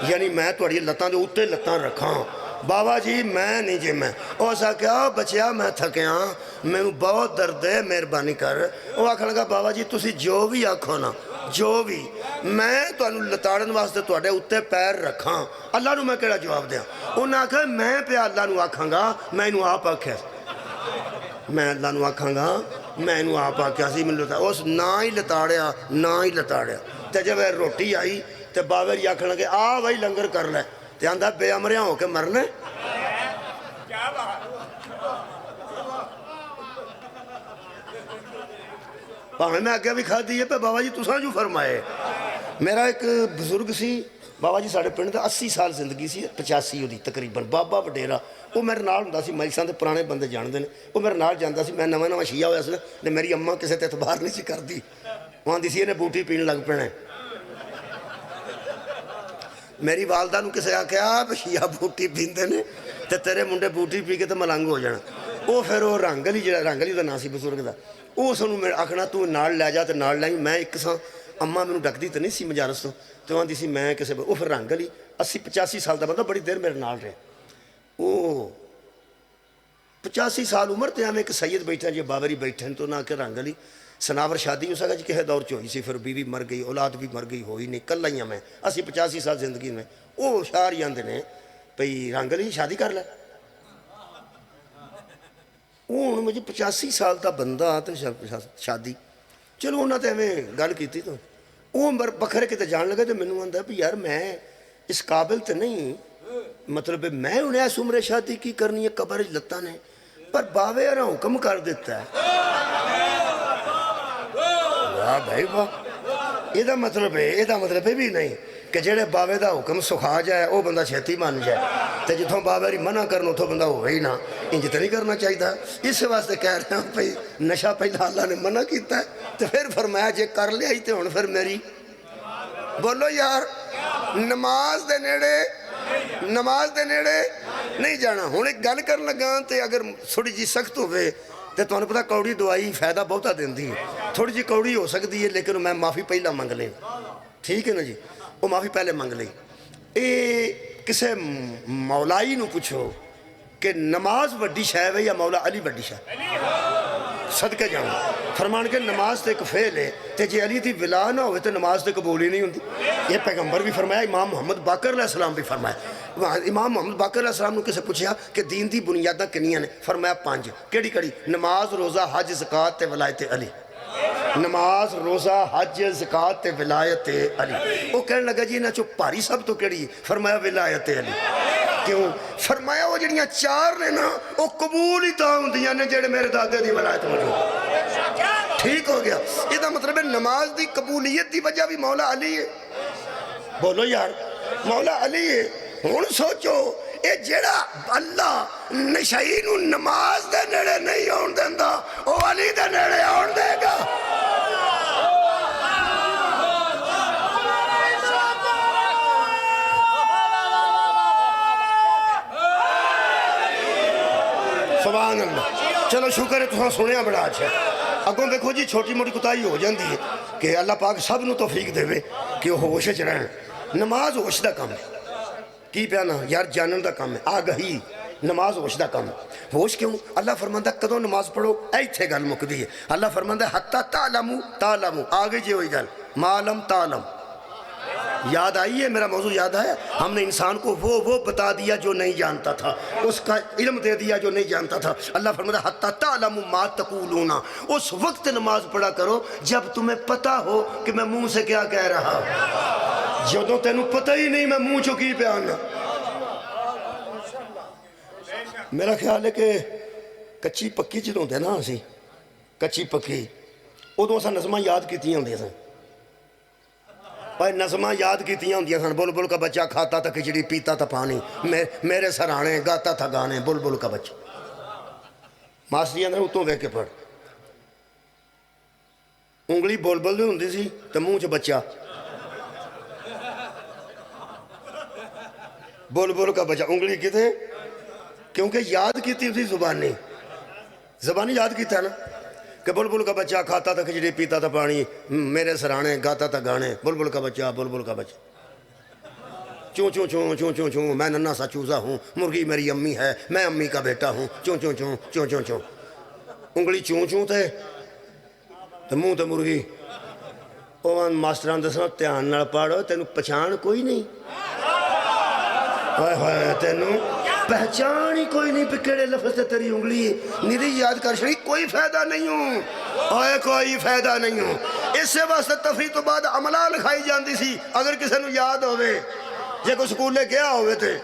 یعنی میں توڑی لتاں دے اتے لتاں رکھاں. بابا جی میں نہیں جی میں. وہ سا کیا بچیا میں تھکیاں، میں بہت درد ہے مہربانی کر. وہ آکھنے لگا بابا جی تسی جو بھی آکھو نا، جو بھی میں تو انہوں لتاڑن واسطے تو اٹھے اتے پیر رکھاں. اللہ نو میں کہڑا جواب دیا. انہوں نے کہا میں پہ اللہ نو آکھاں گا، میں انہوں آپ آکھیا، میں اللہ نو آکھاں گا، میں انہوں آپ آکھیا سی. میں لتاڑیا اس نہ ہی لتاڑیا، نہ ہی لتاڑیا. تے جب روٹی آئی تے باور یہ آکھنے لگے آ بھائی لنگر کر لے. تے آندہ بے امریاں ہو کے مرنے. پاہمیں میں آگیا بھی کھا دیئے پہ بابا جی تساں جو فرمائے. میرا ایک بزرگ سی بابا جی ساڑھے پنڈ دا 80 سال زندگی سی، 85 ہو دی تقریباً. بابا وڈیرا وہ میرے نال ہوندا سی. مجلساں دے پرانے بندے جان دے نے. وہ میرے نال جاندا سی. میں نواں شیعہ ہویا سی تے میری اماں کسے تے اعتبار نہیں سی کردی. وہاں دی سی انہیں بوٹی پین لگ پینے. میری والدہ نو کسے آکھیا شیعہ بوٹی پیندے نے تے تیرے منڈے بوٹی پی کے تے ملنگ ہو جانا. وہ پھر وہ رنگلی جڑا رنگلی دا نا سی بزرگ دا، وہ سنوں میں آکھنا تو نال لے جا تے نال لائی. میں ایک ساں اماں میں ڈک دی تے نہیں سی مجارس تو تے وہاں دی سی میں کسے. وہ پھر رنگلی 80-85 سال دا بندہ بڑی دیر میرے نال رہے. وہ 85 سال عمر تے ہمیں ایک سید بیٹھا جی باوری بیٹھے تو نہ کہ رنگلی سناور شادی ہو سکا جی کہے دور چوئی سی. پھر بیوی مر گئی، اولاد بھی مر گئی، ہوئی نہیں، کل ہی میں 80-85 سال زندگی میں. وہ شعر یاندے نے بھئی رنگلی شادی کر لے. وہ مجھے 85 سال دا بندہ تو شادی چلو انہوں نے ہمیں گل کیتی تو وہ بکھرے کتے جان لگے. تو منوں آندا بھی یار میں اس قابل تو نہیں، مطلب میں انہیں اس عمر شادی کی کرنی ہے قبر لتاں نے، پر باوے اور حکم کر دیتا ہے. واہ بھائی واہ. یہ مطلب ہے بھی نہیں کہ جڑے باوے دا حکم سکھا جائے وہ بندہ چھتی مان جائے تے جتوں باوے ری منع کرنا اتوں بندہ ہوئے ہی نہ. انج تو نہیں کرنا چاہیے. اس واسطے کہہ رہا ہوں بھائی نشہ پہلا اللہ نے منع کیتا ہے تو پھر فرمایا جے کر لیا ہی تو ہن پھر میری بولو یار نماز دے نیڑے نہیں جانا. ہوں ایک گل کر لگا تے اگر تھوڑی جی سخت ہوئے تو تمہیں پتا کوڑی دوائی فائدہ بہتا دیندی ہے. تھوڑی جی کوڑی ہو سکتی ہے لیکن میں معافی پہلا منگ لیں. ٹھیک ہے نا جی, وہ معافی پہلے منگ لیں. اے کسے مولائی نو پوچھو کہ نماز وڈی شے ہے یا مولا علی وڈی شے؟ صدقے جاؤں فرمان کے نماز تے ایک فعل ہے تے جے علی دی ولا نہ ہوئے تے نماز تے قبول ہی نہیں ہوندی. یہ پیغمبر بھی فرمایا, امام محمد باقر علیہ السلام بھی فرمایا. امام محمد باقر علیہ السلام نے کسے پوچھا کہ دین دی بنیاداں کنیاں نے؟ فرمایا 5. کیڑی کڑی؟ نماز, روزہ, حج, زکوٰۃ تے ولایت علی. نماز, روزہ, حج, زکوٰۃ تے ولایت علی. وہ کہنے لگا جی انہاں چوں بھاری سب تو کیڑی ہے؟ فرمایا ولایت علی. کیوں؟ فرمایا وہ جڑیاں 4 نے نا وہ قبول ہی تاں ہوندیاں نے جڑے میرے دادے دی ولایت موجود. ٹھیک ہو گیا. یہ دا مطلب ہے نماز دی قبولیت دی وجہ بھی مولا علی ہے. بولو یار مولا علی ہے. ہن سوچو اے جڑا اللہ نشئی نو نماز دے نیڑے نہیں آن دیندا او علی دے نیڑے آن دے گا. سبحان اللہ. چلو شکر ہے تساں سنیا بڑا اچھا. اگوں دیکھو جی چھوٹی موٹی کوتاہی ہو جاندی ہے کہ اللہ پاک سب نو توفیق دے کہ وہ ہوش وچ رہن. نماز ہوش دا کام ہے. کی پیانا یار جانن دا کام ہے. آگہی نماز ہوش دا کام ہے. ہوش کیوں؟ اللہ فرماندا کدوں نماز پڑھو ایتھے گل مکدی ہے. اللہ فرماندا حتی تعلموا آگے جی ہوئی گل ما لم تعلم. یاد آئی ہے میرا موضوع یاد ہے. ہم نے انسان کو وہ بتا دیا جو نہیں جانتا تھا, اس کا علم دے دیا جو نہیں جانتا تھا. اللہ فرماتا حتی تعلموا ما تقولون. اس وقت نماز پڑھا کرو جب تمہیں پتا ہو کہ میں منہ سے کیا کہہ رہا ہوں. جدوں تینوں پتہ ہی نہیں میں منہ چوں کی پہ آنا. میرا خیال ہے کہ کچی پکی جدوں دے نا اسی کچی پکی ادوں اساں نظماں یاد کیتیاں ہوندیاں سن. بھائی نظماں یاد کیتیاں ہوندیاں سن. بلبل کا بچہ کھاتا تھا کھچڑی, پیتا تھا پانی, میرے سرانے گاتا تھا گانے. بلبل کا بچہ ماسٹریاں نے اتوں ویکھ کے پڑھ. انگلی بلبل دی ہوندی سی تے منہ چ بچہ. بلبل کا بچہ انگلی کتے کیونکہ یاد کیتی اسی زبانی یاد کیتا ہے نا کہ بلبل کا بچہ کھاتا تھا کھچڑی, پیتا تھا پانی, میرے سرانے گاتا تھا گانے. بلبل کا بچہ چوں چوں چوں چوں چوں چوں میں ننھا سا چوزا ہوں, مرغی میری امی ہے, میں امی کا بیٹا ہوں. چوں چوں چوں چوں چوں چوں انگلی چوں چوں تے منہ تے مرغی. او ماسٹراں دسنا دھیان نال پڑھ تینوں پہچان کوئی نہیں. ہائے ہائے تینوں پہچان ہی کوئی نہیں پہ کیڑے لفظ تے تیری انگلی نیری یاد کر چھڑی. کوئی فائدہ نہیں ہوں اوئے کوئی فائدہ نہیں ہوں. اسے واسطے تفریح تو بعد عملہ لکھائی جاندی سی اگر کسی نو یاد ہوئے. جے کوئی سکول لے گیا ہوئے تھے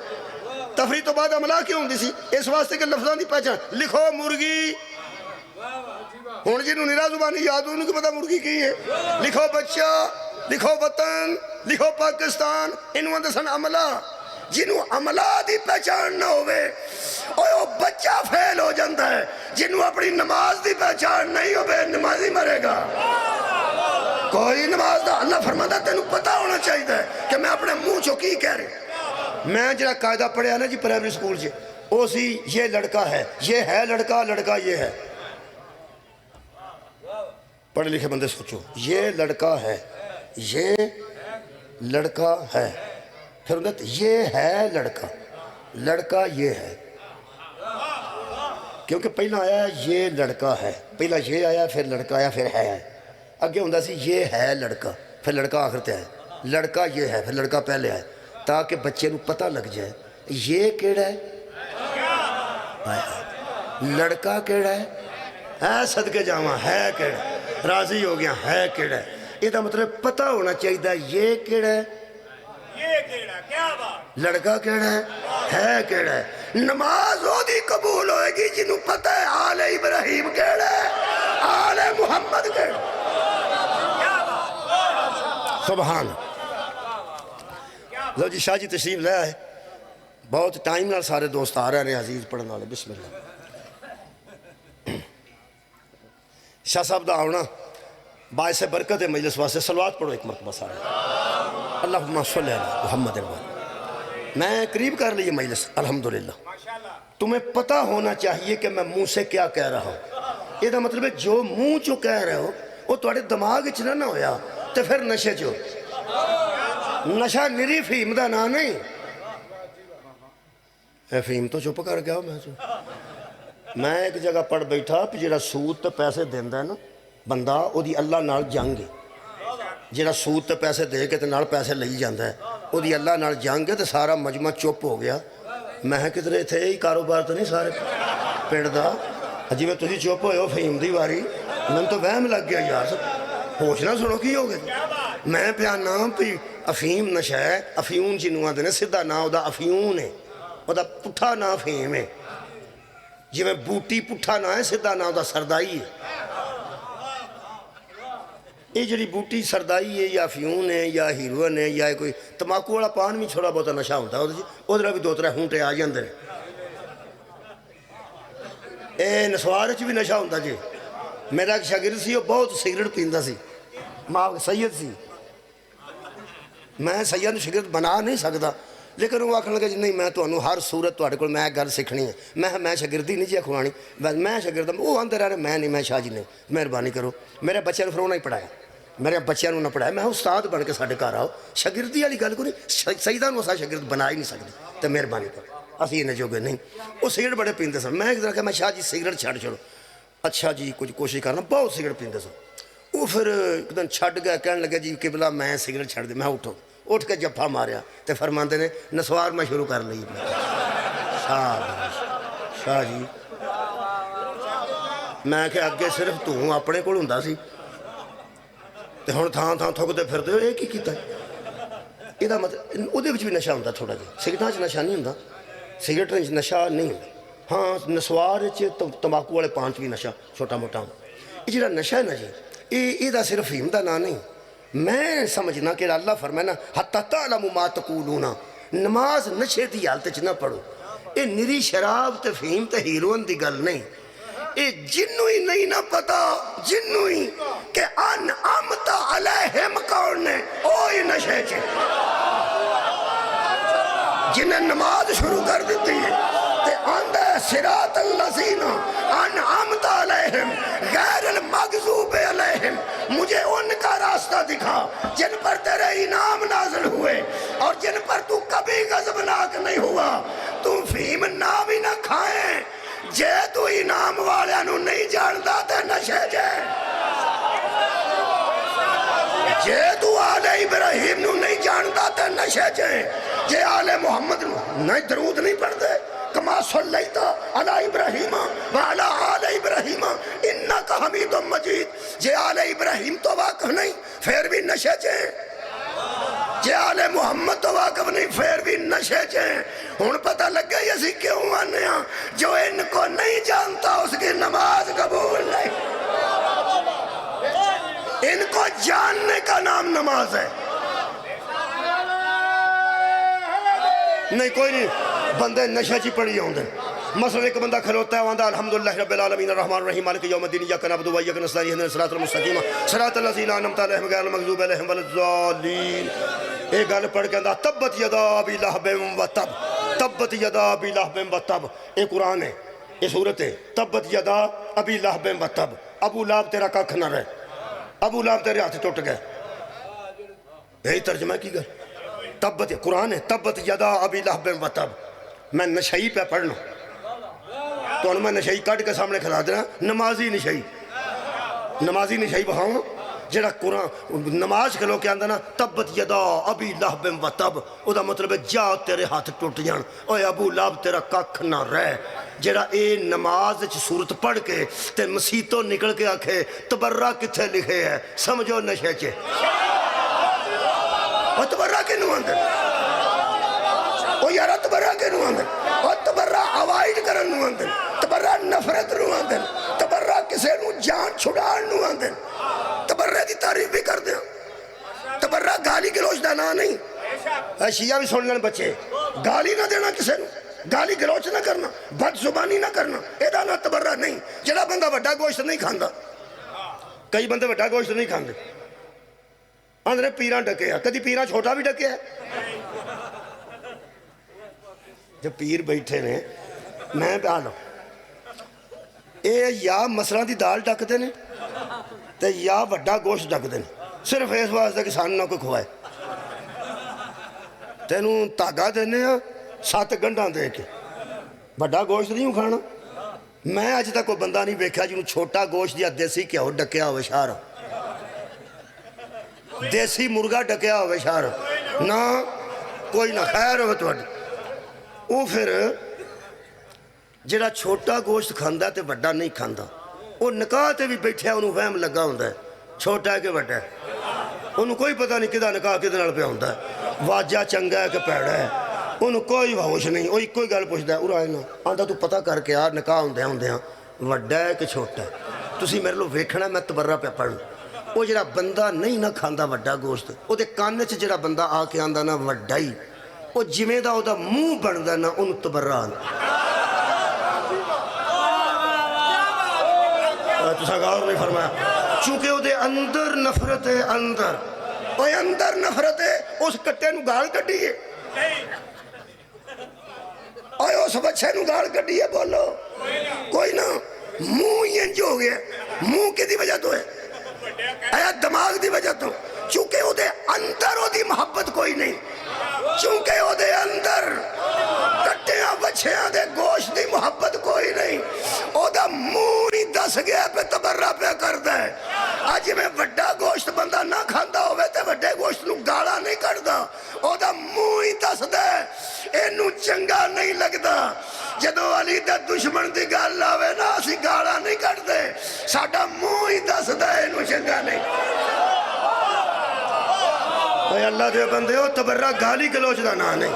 تفریح تو بعد عملہ کیوں ہوندی سی؟ اس واسطے کہ لفظاں دی پہچان. لکھو مرغی, ہن جنوں نیرا زبانی یاد انہوں کی پتہ مرغی کی ہے. لکھو بچہ, لکھو وطن, لکھو پاکستان. انہوں دے سن عملہ. جنہوں عملہ دی پہچان نہ ہوئے وہ بچہ فیل ہو جاندہ ہے. جنہوں اپنی نماز دی پہچان نہیں ہوئے نمازی مرے گا. کوئی نماز دا اللہ فرماتا تینوں پتہ ہونا چاہیے کہ میں اپنے منہ چوں کی کہہ رہے. میں جڑا قاعدہ پڑھیا نا جی پرائمری سکول سے وہ سی یہ لڑکا ہے, یہ ہے لڑکا, لڑکا یہ ہے. پڑھے لکھے بندے سوچو, یہ لڑکا ہے, یہ لڑکا ہے. پھر یہ ہے لڑکا, لڑکا یہ ہے. کیونکہ پہلا آیا یہ لڑکا ہے, پہلا یہ آیا پھر لڑکا آیا پھر ہے. اگے ہوندہ سی یہ ہے لڑکا پھر لڑکا آخر تے ہے, لڑکا یہ ہے پھر لڑکا پہلے آئے تاکہ بچے نو پتہ لگ جائے یہ کیڑا ہے, لڑکا کیڑا ہے, صدقے جاواں ہے کیڑا, راضی ہو گیا ہے کیڑا ہے. یہ دا مطلب پتہ ہونا چاہیے یہ کیڑا ہے, لڑکا کیڑا ہے کیڑا ہے. نماز ہو دی قبول ہوئے گی جنہوں پتہ ہے آل ابراہیم کیڑا ہے, آل محمد کیڑا ہے. سبحان. لو جی شاہ جی تشریف لے آئے, بہت ٹائم نال سارے دوست آ رہے ہیں عزیز پڑھنے والے. بسم اللہ. شاہ صاحب دا آنا باعث برکت ہے مجلس واسطے. صلوات پڑھو ایک مرتبہ سارے. اللہم صلی علی محمد الوالد. میں قریب کر لی مجلس الحمدللہ. تمہیں پتہ ہونا چاہیے کہ میں منہ سے کیا کہہ رہا ہوں. یہ مطلب ہے جو منہ چو کہہ رہے ہو وہ تھوڑے دماغ چ نہ ہویا تو پھر نشے چو. نشہ نری فیم دا نا نہیں. اے فیم تو چپ کر گیا میں ایک جگہ پڑھ بیٹھا کہ جڑا سود تے پیسے دیندا ہے نا بندہ او دی اللہ نال جنگ ہے. جڑا سود تے پیسے دے کے تے نال پیسے لئی جاندا ہے او دی اللہ نال جنگ ہے. تے سارا مجمع چپ ہو گیا. میں کدھر اتنے یہی کاروبار تو نہیں سارے پنڈ دا جی میں تسی چپ ہوئے ہو فہیم دی واری میں تو وہم لگ گیا یار. ہوش نہ سنو کی ہو گیا. میں پیا نام پی افیم نشہ ہے. افیون جنوں آندے نے سیدھا نام دا افیون ہے. او دا پٹھا نام فہیم ہے. جی میں بوٹی پٹھا نہ ہے سیدھا نام دا سردائی ہے. یہ جڑی بوٹی سردائی ہے یا افیون ہے یا ہیروئن ہے یا کوئی تماکو والا پان بھی چھوڑا بہت نشہ ہوتا ہے ادھر بھی دو ترے ہونٹے آ جاندے ہیں. اے نسوار وچ بھی نشہ ہوتا جی. میرا ایک شاگرد سی وہ بہت سگریٹ پیندا سی. ماں سید سی. میں سید شاگرد بنا نہیں سکتا لیکن وہ آخر لگا جی نہیں میں تمہیں ہر صورت تھوڑے کو میں گل سیکھنی ہے. میں شاگردی نہیں جی کھوانی میں شاگرد وہ آندے رہے میں نہیں میں شاہ جی نے مہربانی کرو. میرے بچے نے پھر انہیں ہی پڑھایا. میرے بچوں نہ پڑھایا. میں استاد بن کے ساڈے گھر آؤ شاگردی والی گل کو نہیں. سیداں نوں اساں شاگرد بنا ہی نہیں سکتے. تو مہربانی کرو اسی انہیں جوگے نہیں. وہ سگریٹ بڑے پیندے سن. میں ایک طرح کہ میں شاہ جی سگریٹ چھڑ چھوڑو. اچھا جی کچھ کوشش کرنا. بہت سگریٹ پیندے سن. وہ پھر ایک دن چھڈ گیا کہنے لگے جی قبلہ میں سگریٹ چھڑ دے. میں اٹھ کے جفا ماریا تو فرماندے نے نسوار میں شروع کر لی. شاہ جی میں کہ اگے صرف تو اپنے کول ہوندا سی تے ہن تھان تھان تھکدے پھردے ہو. یہ کی کیتا یہ مطلب وہ بھی نشہ ہوتا تھوڑا جہا. سگریٹاں چ نشہ نہیں ہوتا. سگریٹ نشہ نہیں ہوتا. ہاں نسوار تمباکو والے پان چ بھی نشہ چھوٹا موٹا ہوتا. یہ جڑا نشہ ہے نا جی یہ صرف فہیم دا نام نہیں. میں سمجھنا کہ اللہ فرمائے نا حتی تعلموا ما تقولون. نماز نشے دی حالت چ نہ پڑھو. یہ نری شراب تے فہیم تے ہیروئن دی گل نہیں. یہ جنوں ہی نہیں نہ پتا جنوں ہی کہ انعمت علیہم کون نے اوہی نشے چ جنہیں نماز شروع کر دیتی ہے تے آندہ صراط الذین انعمت علیہم غیر المغضوب علیہم. مجھے ان کا راستہ دکھا جن پر تیرے انعام نازل ہوئے اور جن پر تو کبھی غضبناک نہیں ہوا. تو فہیم نام ہی نہ کھائیں جے تو انعام والے نو نہیں جاندا تے نشے جے. جے تو آل ابراہیم نو نہیں جاندا تے نشے جے. جے آل محمد نو نہیں درود نہیں پڑھ دے کما صلیت علی ابراہیم وعلی آل ابراہیم انک حمید مجید. جے آل ابراہیم تو واقف نہیں پھر بھی نشے جے. جے آل محمد تو واقف نہیں پھر بھی نشے چ. ہن پتہ لگ گئی اسی کیوں آنے ہاں. جو ان کو نہیں جانتا اس کی نماز قبول نہیں. ان کو جاننے کا نام نماز ہے. نہیں کوئی نہیں بندے نشے چی پڑی ہوندے. مثلا ایک بندہ کھلوتا ہے وہاں الحمدللہ رب العالمین الرحمن الرحیم مالک یوم الدین ایاک نعبد و ایاک نستعین اہدنا الصراط المستقیم صراط الذین انعمت علیہم غیر المغضوب علیہم ولا الضالین. ایک گل پڑھ کے اندر تبت یدا ابی لہب و تب. تبت یدا ابی لہب و تب. یہ قرآن ہے یہ سورت ہے. تبت یدا ابی لہب و تب. ابو لہب تیرا ککھ نہ رہے. ابو لہب تیرے ہاتھ ٹوٹ گئے. یہی ترجمہ کی گل. تبت قرآن ہے تبت یدا ابی لہب و تب. میں نشئی پہ پڑھنا تو میں نشئی کٹ کے سامنے کھلا دینا. نمازی نشئی بہاؤں جڑا قرآن نماز کھلو کے آندہ نا تبت یدا ابی لہب و تب. او دا مطلب ہے جا تیرے ہاتھ ٹوٹ جان. اوے ابو لہب تیرا ککھ نہ رہ. جڑا اے نماز صورت پڑھ کے تے مسیتوں نکل کے آکھے تبرہ کتھے لکھے ہے سمجھو نشے چے. اور تبرہ کے نو اندر او یارا تبرہ کے نو اندر. اور تبرہ اوائڈ کرن نو اندر. تبرہ نفرت نو اندر. تبرہ کسے نو جان چھڑان نو اندر. تبرہ دی تعریف بھی کر دیں. تبرہ گالی گلوچ دینا نہیں. شیعہ بھی سن لیں بچے گالی نہ دینا کسے نو. گالی گلوچ نہ کرنا. بد زبانی نہ کرنا. ایدہ نہ تبرہ نہیں. جڑا بندہ وڈا گوشت نہیں کھاندا. کئی بندے وڈا گوشت نہیں کھاندے. آندھنے پیران ڈکے کدی پیران چھوٹا بھی ڈکے جب پیر بیٹھے نے میں آلو اے یا مسلح دی دال ڈک دے نے تے یا وڈا گوشت ڈک دے نے صرف اس واسطے کہ سانو نہ کوئی کھوائے تینوں تاگا دینے 7 گنڈاں دے کے وڈا گوشت نہیں کھانا میں اج تک کوئی بندہ نہیں ویکھیا جنوں چھوٹا گوشت یا دیسی گھیو ڈکیا ہوئے شہر دیسی مرغا ڈکیا ہوئے شہر نہ کوئی نہ خیر ہوئے تھوڑی وہ پھر جڑا چھوٹا گوشت کھاندا تے وڈا نہیں کھاندا وہ نکاح تے بھی بیٹھیا انہوں فہم لگا ہوندا ہے چھوٹا ہے کہ وڈا ہے انہوں کوئی پتہ نہیں کدھا نکاح کدھے نال پہ ہوندا ہے واجہ چنگا ہے کہ پیڑا ہے انہوں کوئی ہوش نہیں وہ کوئی گل پوچھدا ہے اورا اینا آندا تو پتہ کر کے یار نکاح ہوندیاں وڈا ہے کہ چھوٹا ہے تسی میرے لو ویکھنا میں تبرہ پہ پڑھوں وہ جڑا بندہ نہیں نہ کھاندا وڈا گوشت وہ دے کانے چ جڑا بندہ آ کے آندا نا وڈا ہی وہ جویں دا او دا منہ بندا نا انہوں تبرہ آندا تسا غور نہیں فرمایا چونکہ وہ دے اندر نفرت ہے اندر نفرت ہے اس کٹے نو گال کٹی ہے اس بچے نو گال کٹی ہے بولو کوئی نہ منہ ہی انج ہو گیا منہ کی دی وجہ تو ہے اے دماغ دی وجہ تو چونکہ وہ دے اندر وہ دی محبت کوئی نہیں چونکہ وہ دے اندر کٹیاں بچیاں دے گوشت دی محبت کوئی نہیں وہ دا منہ ہی دس گیا پہ تبرہ پہ کردا ہے آج میں وڈا گوشت بندہ نہ کھاندا ہوئے تے وڈے گوشت نو گالا نہیں کردا وہ دا منہ ہی دس دے اینو چنگا نہیں لگدا جدو علی دے دشمن دی گال لاوے نا اسی گالا نہیں کردے ساڑا منہ ہی دس دے اینو چنگا نہیں اے اللہ دے بندے ہو تبرہ گالی گلوچ دا نا نہیں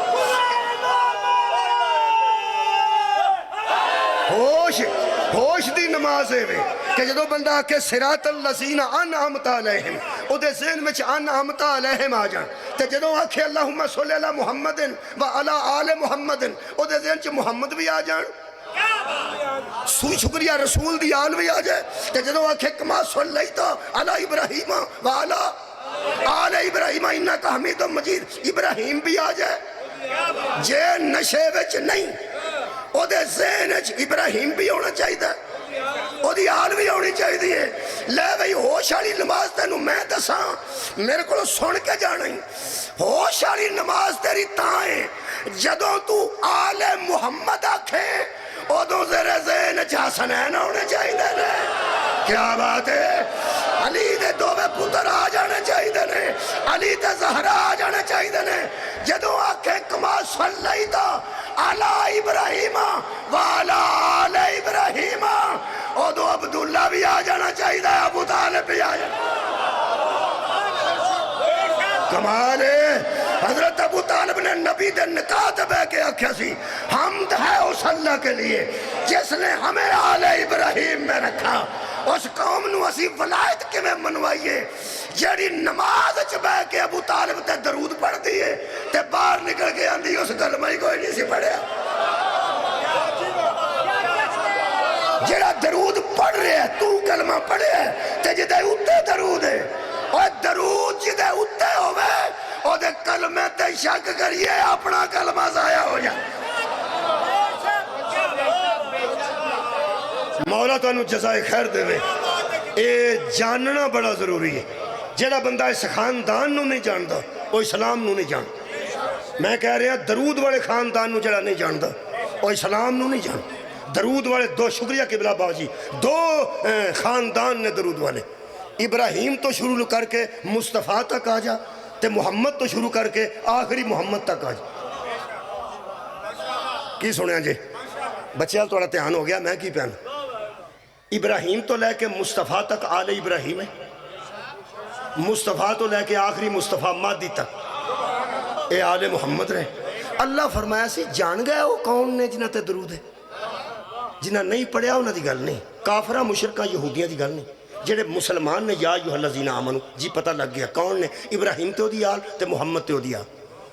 ہوش دی نماز ہے وے کہ جدو بندہ آکے صراط اللذین انعمت علیہم او دے ذہن میں انعمت علیہم آ جان تے جدو آکے اللہم صلی اللہ محمد و علی آل محمد او دے ذہن چ محمد بھی آ جان سوئی شکریہ رسول دی آل بھی آ جائے تے جدو آکے کما صلی تو علی ابراہیم و علی آل ابراہیم انکا حمید و مجید ابراہیم بھی آ جائے جے نشے وچ نہیں او دے ذہن ابراہیم بھی ہونا چاہیے دا او دی آل بھی ہونی چاہیے دی لے بھئی ہوش والی نماز تینوں میں دساں میرے کو سن کے جانا ہی ہوش والی نماز تیری تائیں جدوں تو آل محمد آکھے او دو زیر ذہن حسنین ہونے چاہیے دے کیا بات ہے علی دے دو میں پتر آ جانے چاہیے دے علی دے زہرہ آ جانے چاہیے دے جدوں آکھے کما صلی تا علی ابراہیم وعلا آل ابراہیم او دو عبداللہ بھی آ جانا چاہیے دا ابو طالب بھی آ جانا کمال ہے حضرت ابو طالب نے نبی دے نکاح بے کے آکھیا سی حمد ہے اس اللہ کے لیے جس نے ہمیں آل ابراہیم میں رکھا اس قوم نو اسی ولایت کے میں منوائیے جیڑی نماز بے کے ابو طالب تے درود پڑھ دیئے تے باہر نکل کے آندھی اس کلمہ ہی کوئی نہیں سی پڑھیا جیڑا درود پڑھ رہے ہے تو کلمہ پڑھے ہے تے جدے اتے درود ہے اور درود جدے اتے ہوئے اور دے کلمہ تے شک کریے اپنا کلمہ ضائع ہو جائے مولا تو انہوں جزائے خیر دے وے اے جاننا بڑا ضروری ہے جیڑا بندہ اس خاندان نو نہیں جاندا وہ اسلام نو نہیں جاندا میں کہہ رہا درود والے خاندان نو جڑا نہیں جاندا وہ اسلام نو نہیں جاندا درود والے دو شکریہ قبلہ باجی دو خاندان نے درود والے ابراہیم تو شروع کر کے مصطفیٰ تک آ جا تے محمد تو شروع کر کے آخری محمد تک آ جا کی سنیا جی بچے حال توڑا تیان ہو گیا میں کی پیان ابراہیم تو لے کے مصطفیٰ تک آل ابراہیم ہے مصطفیٰ تو لے کے آخری مصطفیٰ مادی تک اے آل محمد رہے اللہ فرمایا سی جان گیا وہ کون نے جنہ تے درود ہے جنہ نہیں پڑھیا انہ دی گل نہیں کافرہ مشرکہ یہودیاں دی گل نہیں جڑے مسلمان نے یا ایھا الذین آمنو جی پتہ لگ گیا کون نے ابراہیم تے ہو دی آل تے محمد تے ہو دی آل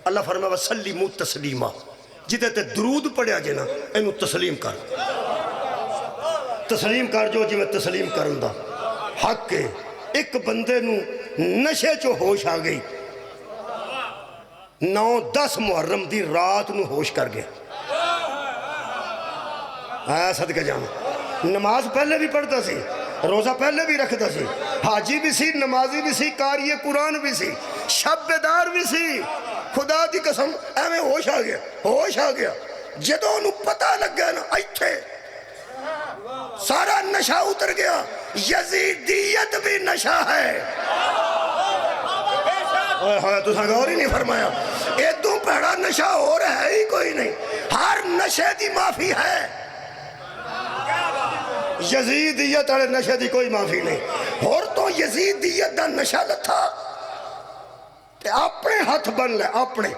اللہ فرمایا وسلیمو تسلیما جدے تے درود پڑھیا جنا اینو تسلیم کر جو جی میں تسلیم کرن دا حق ہے ایک بندے نو نشے چو ہوش آ گئی 9-10 محرم دی رات نو ہوش کر گیا آیا صدقہ جانا نماز پہلے بھی پڑھتا سی روزہ پہلے بھی رکھتا سی حاجی بھی سی نمازی بھی سی قاری قرآن بھی سی شب بیدار بھی سی خدا دی قسم ایویں ہوش آ گیا جدوں انہوں پتہ لگ گیا نا ایتھے سارا نشہ اتر گیا یزیدیت بھی نشہ ہے تو غور ہی نہیں فرمایا ایدوں پہڑا نشہ ہو رہا ہے ہی کوئی نہیں ہر نشے دی معافی ہے یزیدیت والے نشے دی کوئی معافی نہیں اور تو یزیدیت دا نشہ لتھا تے اپنے ہاتھ بن لے اپنے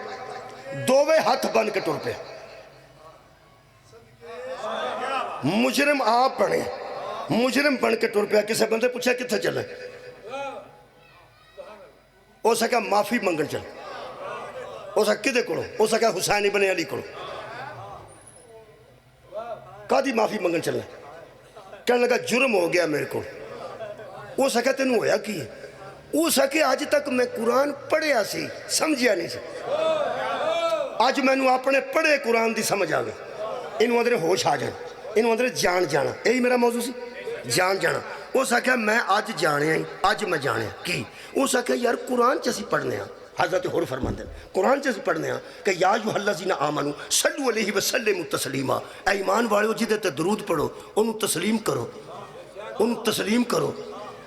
دووے ہاتھ بن کے ٹر پہ مجرم آپ بنے مجرم بن کے ٹر پہ کسے بندے پوچھا کتھے چلے او سکا معافی منگن چل او سکا کدے کرو او سکا حسین ابن علی کرو کدی معافی منگن چلے کہنے لگا جرم ہو گیا میرے کو وہ سکے تینوں ہویا کی وہ سکے آج تک میں قرآن پڑھیا سی سمجھیا نہیں سی آج میں نے اپنے پڑھے قرآن دی سمجھ آ گئی انہوں اندرے ہوش آ جانا انہوں اندرے جان جانا یہی میرا موضوع سی جان جانا وہ سکے میں آج جانے آئی آج میں جانے کی وہ سکے یار قرآن چیسی پڑھنے ہیں حضرت حر فرماندے قرآن چیسی پڑھنے ہیں کہ یا ایھا الذین آمنوا صلوا علیہ وسلموا تسلیما اے ایمان والو جدے تے درود پڑھو انہوں تسلیم کرو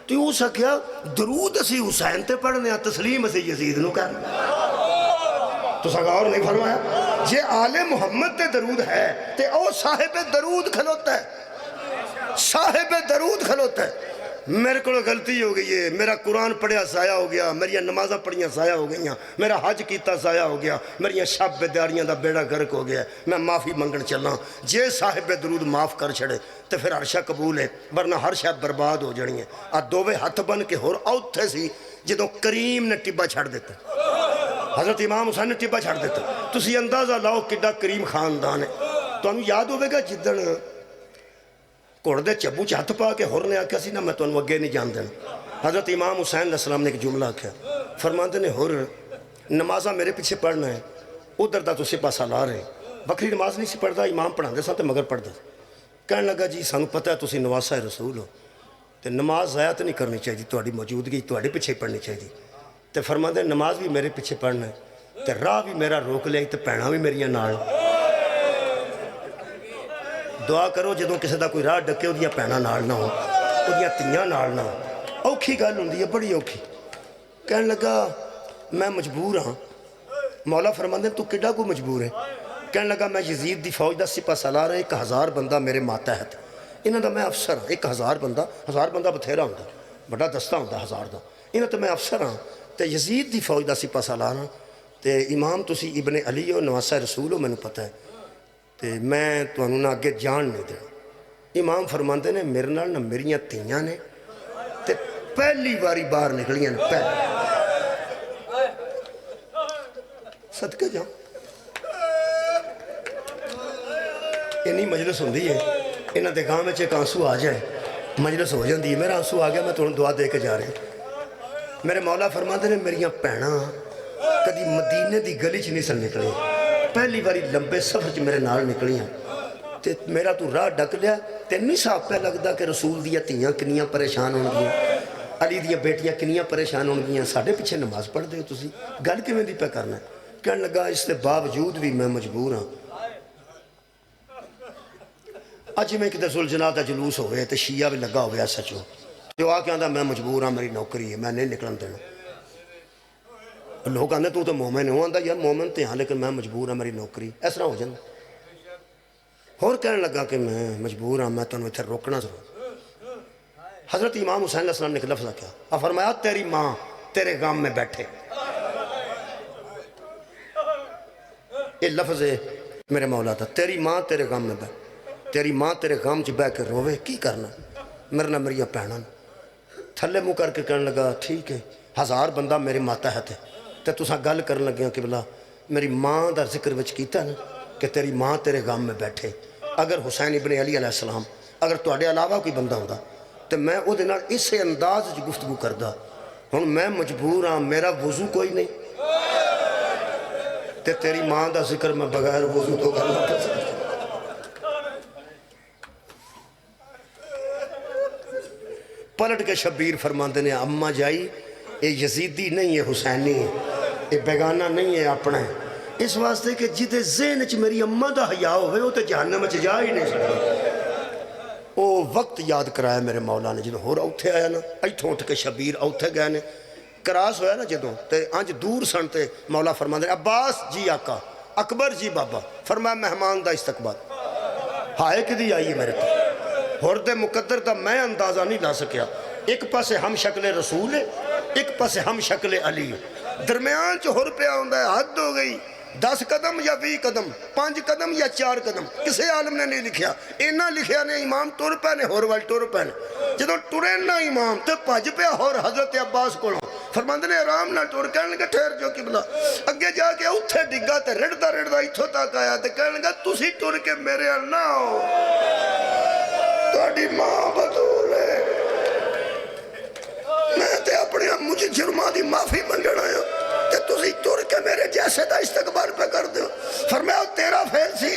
تو وہ سکیا درود اسی حسین تے پڑھنے ہیں تسلیم اسی یزید نو کرنے تو سگاور نہیں فرمایا جے آل محمد تے درود ہے تے او صاحب درود کھلوتا ہے صاحب درود کھلوتا ہے میرے کو غلطی ہو گئی ہے میرا قرآن پڑھیا ضائع ہو گیا میری نمازاں پڑھیاں ضائع ہو گئیاں میرا حج کیتا ضائع ہو گیا میری شب بیداریاں دا بیڑا گرک ہو گیا میں معافی منگن چلنا جے صاحب درود معاف کر چھڑے تو پھر ہر شے قبول ہے ورنہ ہر شے برباد ہو جانی ہے دووے ہاتھ بن کے ہور اوتھے سی جدوں کریم نے ٹبا چھڑ دیتا حضرت امام حسین نے ٹبا چھڑ دیتا تسی اندازہ لاؤ کڈا کریم خاندان ہے تو ہمیں یاد ہوئے گا جدن کوڑ دے چبو چاہت پا کے ہور نے آکھا سی نا میں تو انہوں اگے نہیں جان دینا حضرت امام حسین علیہ السلام نے ایک جملہ آکھا فرماندے نے ہور نمازہ میرے پیچھے پڑھنا ہے ادھر دا تو سپا سالار ہے بکری نماز نہیں سی پڑھ دا امام پڑھا دے سانتے مگر پڑھ دا کہنے لگا جی سانو پتہ ہے تسی نواسہ رسول ہو تے نماز ضائع تو نہیں کرنی چاہیے تہاڈی موجودگی تہاڈے پیچھے پڑھنی چاہیے تے فرماندے نماز بھی میرے پیچھے پڑھنا ہے تے راہ بھی میرا روک لیا تے پینا بھی میریاں نال دعا کرو جدوں کسی دا کوئی راہ ڈکے وہ پینا نال نہ ہو وہ تیاں نال نہ ہو اوکھی گل ہوندی ہے بڑی اوکھی کہنے لگا میں مجبور ہاں مولا فرماندے تو کڈا کو مجبور ہے کہنے لگا میں یزید دی فوج دا سپہ سالار ہے 1000 بندہ میرے ماتحت انہاں دا میں افسر ہاں 1000 بندہ بتھیرا ہوندا بڑا دستہ ہوندا 1000 دا انہاں تے میں افسر ہاں تے یزید دی فوج دا سپہ سالار ہاں تے امام تسی ابن علی ہو نواسہ رسول ہو میں نے پتہ ہے تے میں تو انہوں نے آگے جان نہیں دینا امام فرماندے نے میرے نال نہ میریاں تیاں نے تے پہلی باری باہر نکلیاں نے پہلی صدقہ جاؤں انہی مجلس ہوندی ہے انہاں دے گاں میں ایک آنسو آ جائے مجلس ہو جاندی ہے میرا آنسو آ گیا میں تمہیں دعا دے کے جا رہے ہیں میرے مولا فرماندے نے میریاں پینا کدی مدینے دی گلی چ نہیں سن نکلی پہلی باری لمبے سفر چ میرے نال نکلیاں تے میرا تو راہ ڈک لیا تے نہیں صاحب پہ لگدا کہ رسول دیا تیاں کنیاں پریشان ہون گیاں علی دیا بیٹیاں کنیاں پریشان ہون گیاں ساڈے پیچھے نماز پڑھ دے تسی گل کیویں دی پہ کرنا ہے کہنے لگا اس کے باوجود بھی میں مجبور ہاں اج میں کدھر سلجنا دا جلوس ہوئے تے شیعہ بھی لگا ہوئے سچو جو آ کے آندا میں مجبور ہاں میری نوکری ہے میں نہیں نکلن دینا لوگ آندے تو مومن ہو آندا یار مومن تے ہاں لیکن میں مجبور ہاں میری نوکری اس طرح ہو جاندہ اور کہنے لگا کہ میں مجبور ہاں میں تنوں اتھے روکنا ضرور حضرت امام حسین علیہ السلام نے ایک لفظ کیا فرمایا تیری ماں تیرے غم میں بیٹھے یہ لفظ ہے میرے مولا تھا تیری ماں تیرے غم میں بیٹھے تیری ماں تیرے غم چ بہ کے روے کی کرنا میرے نہ میری بہناں تھلے منہ کر کے کہنے لگا ٹھیک ہے 1000 بندہ میرے ماتحت ہے تے تساں گل کرن لگیاں کہ بلا میری ماں دا ذکر وچ کیتا نا کہ تیری ماں تیرے غم میں بیٹھے اگر حسین ابن علی علیہ السلام اگر تواڈے علاوہ کوئی بندہ ہوندا تے میں او دے نال اسے انداز وچ گفتگو کردا ہوں میں مجبور ہاں، میرا وضو کوئی نہیں تے تیری ماں دا ذکر میں بغیر وضو تو کرنا پسند۔ پلٹ کے شبیر فرماندے نے اماں جائی یہ یزیدی نہیں ہے، حسینی ہے، یہ بیگانہ نہیں ہے اپنا ہے، اس واسطے کہ جدے ذہن چ میری اماں دا حیا ہوئے وہ تے جہنم چ جا ہی نہیں سکتا۔ وہ وقت یاد کرایا میرے مولا نے جدوں ہور اوتھے آیا نا، ایتھوں اٹھ کے شبیر اوتھے گئے نے، کراس ہویا نا جدوں تے انج دور سن تے مولا فرماندے عباس جی آقا، اکبر جی بابا، فرمایا مہمان دا استقبال۔ ہائے کدی آئی ہے میرے تو ہردے مقدر دا میں اندازہ نہیں لا سکیا، ایک پاسے ہم شکل رسول ہے، ایک پاسے ہم شکل علی ہے، درمیان چ ہر پیا ہوندا ہے، حد ہو گئی 10 قدم یا 20 قدم، 5 قدم یا 4 قدم، کسے عالم نے نہیں لکھیا، اینا لکھیا نے امام ٹر پے نے ہور وال ٹر پے نے، جدوں ٹرے نا امام تے بھج پیا ہور حضرت عباس کولوں، فرماندے نے آرام نہ ٹر، کہنے لگا ٹھہر جو قبلہ، اگے جا کے اوتھے ڈگا تے رڑدا رڑدا ایتھوں تک آیا تے کہنے لگا تسی ٹر کے میرے ال نہ آؤ، تہاڈی ماں بطول ہے، میں تے اپنے مجھے جرماں دی معافی منگن آیا تے تسی ٹر کے میرے جیسے دا استقبال پہ کر دیو۔ فرمایا تیرا فیل سی،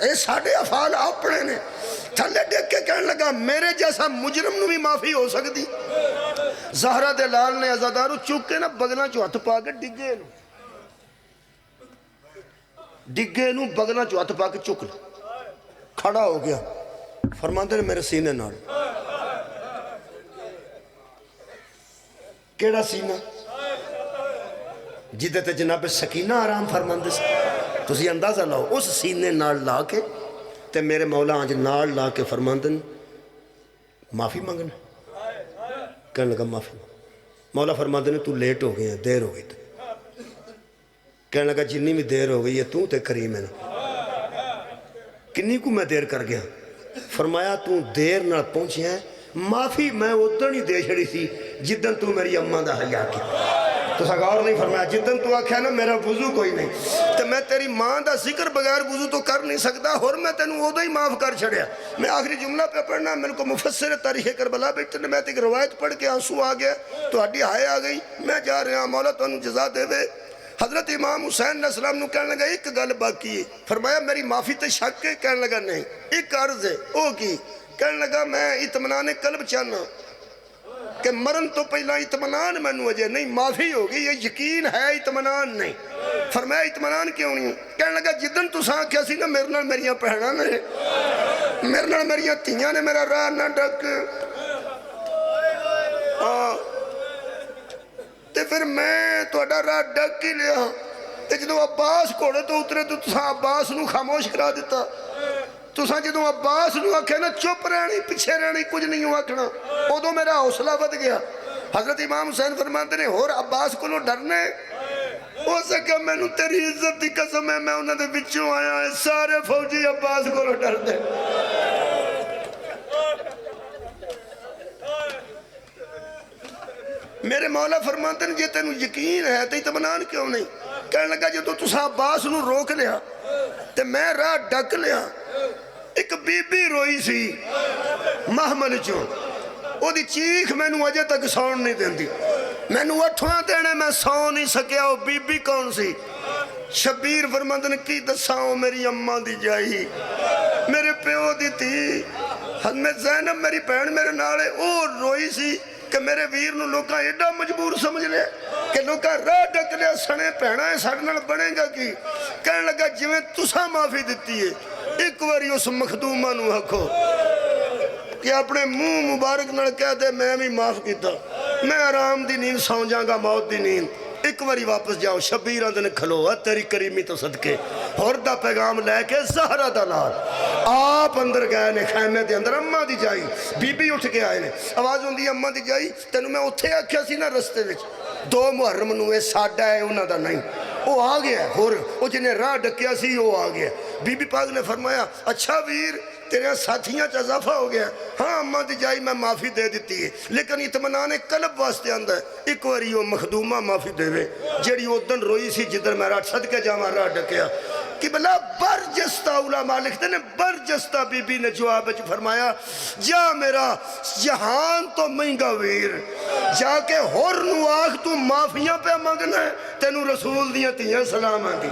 اے ساڑھے افعال اپنے نے، تھلے دیکھ کے کہنے لگا میرے جیسا مجرم نو بھی معافی ہو سکتی۔ زہرہ دے لال نے عزادارو چک کے نا بگنا چو ہاتھ پا کے ڈگے نو بگنا چو ہاتھ پا کے چک لے، کھڑا ہو گیا، فرماندے نے میرے سینے نال، کیڑا سینہ جدے تے جناب سکینہ آرام فرماندے سے، تسی اندازہ لاؤ اس سینے نال لا کے تے میرے مولا آج نال لا کے فرماندے معافی مانگنا، کہنے لگا معافی مولا فرماندے نے تو لیٹ ہو گئی ہے، دیر ہو گئی تے، کہنے لگا جنی بھی دیر ہو گئی ہے تو تے کریم ہے نا، کنی کو میں دیر کر گیا، فرمایا تو دیر نہ پہنچیا ہے، معافی میں ادھر ہی دے چھڑی سی جدن تو میری اماں دا حیا کی، تو غور نہیں فرمایا جدن تو آکھیا نا میرا وضو کوئی نہیں تو میں تیری ماں دا ذکر بغیر وضو تو کر نہیں سکتا، اور میں تینوں ادھر ہی معاف کر چھڑیا۔ میں آخری جملہ پہ پڑھنا، میرے کو مفسر تاریخ کربلا بیٹھتے نے، میں تے ایک روایت پڑھ کے آنسو آ گیا تو ہڈی ہائے آ گئی، میں جا رہا مولا تو انہوں جزا دے دے۔ حضرت امام حسین علیہ السلام نے کہنے لگا ایک گل باقی ہے، فرمایا میری معافی تے شک ہے، کہنے لگا نہیں، ایک عرض ہے او کی، کہنے لگا میں اطمینان قلب چاہنا کہ مرن تو پہلا اطمینان میں وجہ نہیں، معافی ہوگی، یہ یقین ہے اطمینان نہیں۔ فرمایا اطمینان کیوں نہیں؟ کہنے لگا جدن تو ساں کیا سی نا میرے نال میریاں پہنا نے، میرے نال میریاں تیاں نے میرا راہ نہ ڈک، تے پھر میں توڑا راہ ڈک ہی لیا، تے جدو عباس کوڑے تو اترے تو تساں عباس نو خاموش کرا دیتا، تساں جدو عباس نو آکھے نا چپ رہنی پیچھے رہنی کچھ نہیں ہوں آکھنا، ادو میرا حوصلہ ود گیا۔ حضرت امام حسین فرماتے نے اور عباس کو لو ڈرنے ہو سکا میں نو تیری عزت دی قسم ہے میں انہوں نے بچوں آیا ہے، سارے فوجی عباس کو لو ڈر دے۔ میرے مولا فرماتے ہیں جی تینوں یقین ہے تو اطمینان کیوں نہیں؟ کہنے لگا جو تو تسا عباس نو روک لیا تے میں راہ ڈک لیا، ایک بی بی روئی سی محمل چوں، او دی چیخ میں نو اجے تک سون نہیں دیندی، میں نو اٹھواں دینے میں سون نہیں سکیا، وہ بی بی کون سی؟ شبیر فرماتے ہیں کی دساؤں میری اماں دی جائی، میرے پیو دی تھی، میں زینب میری بہن میرے نالے او روئی سی کہ میرے ویر نو لوکاں ایڈا مجبور سمجھ لے کہ لوکاں راہ ڈک لیا سنے پہنا ہے ساڑھنال بنے گا کی، کہنے لگا جویں تسا معافی دیتی ہے ایک واری اس مخدومہ نو حقو کہ اپنے منہ مبارک نال کہہ دے میں بھی معاف کیتا، میں آرام دی نیند سو جاں گا موت دی نیند، ایک واری واپس جاؤ۔ شبیر آدھنے کھلو تیری کریمی تو صدقے، اور دا پیغام لے کے زہرہ دلال آپ اندر گئے نے خیمے دے اندر، اماں دی جائی بی بی اٹھ کے آئے نے، آواز ہوندی اماں دی جائی تینوں میں اتھے آکھیا سی نا رستے وچ 2 محرم نو اے ساڈا ہے انہاں دا نہیں، وہ آ گیا، اور وہ جنہیں راہ ڈکیا سی وہ آ گیا۔ بی بی پاک نے فرمایا اچھا ویر تیرے ساتھیاں چ اضافہ ہو گیا. ہاں اماں دی جائی میں معافی دے دیتی ہے لیکن اطمینان قلب واسطے آندا ہے ایک واری وہ مخدومہ معافی دے جیڑی اودن روئی سی جدھر میں راہ صدقے جاواں راہ ڈکیا. کہ بلا برجستہ علماء لکھتے ہیں برجستہ بی بی نے جواب وچ فرمایا جا میرا جہان تو مہنگا ویر جا کے ہور نو آخ تو معافیاں پہ منگنا ہے تینوں رسول دیاں تیاں سلام آن دی.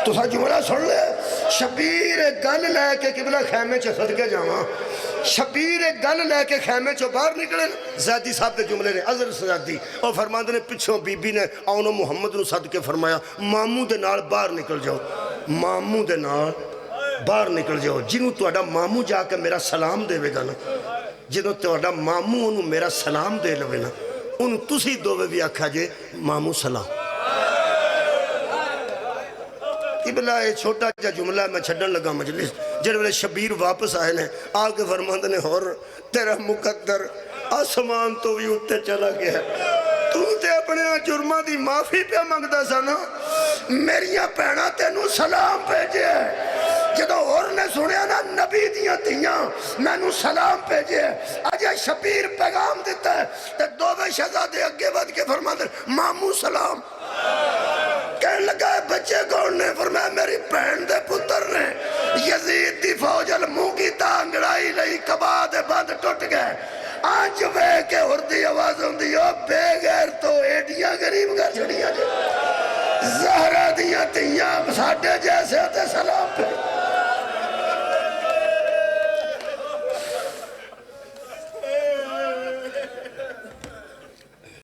تو سا جملہ سن لے شبیر گل لے کے قبلہ خیمے چے صدقے جاواں شبیر گل لے کے خیمے چو باہر نکلے زیادی صاحب دے جملے نے عذر زیادی اور فرماندے نے پچھوں بی بی نے آنو محمد نو صدقے فرمایا ماموں دے نال باہر نکل جاؤ ماموں دے نال باہر نکل جاؤ جنہوں توڑا ماموں جا کے میرا سلام دے گا نا جنہوں توڑا ماموں انہوں میرا سلام دے لوے نا انہوں تسی دووے بھی آکھا جے ماموں سلام. ابلا یہ چھوٹا جا جملہ میں چھڑن لگا مجلس جن والے شبیر واپس آئے نے آگے فرماندے نے اور تیرا مقدر آسمان تو بھی اٹھتے چلا گیا تو تے اپنے جرمہ دی معافی پہ مانگدا سا نا میریاں پہنا تینوں سلام بھیجے جدو اور نے سنیا نا نبی دیاں تیاں میں نو سلام بھیجے اجے شبیر پیغام دیتا ہے تے دووے شہزادے اگے ود کے فرماندے ماموں سلام کہنے لگا ہے بچے کون نے فرمایا میری بہن دے پتر نے یزید دی فوج الموں کی تانگڑائی لئی کبا دے بند ٹوٹ گئے آنچ بے کے اردی آواز ہوں دی بے غیر تو ایڈیاں غریب گھر چھڑیاں جے زہرہ دیاں تیاں ساڑھے جیسے تے سلام پہ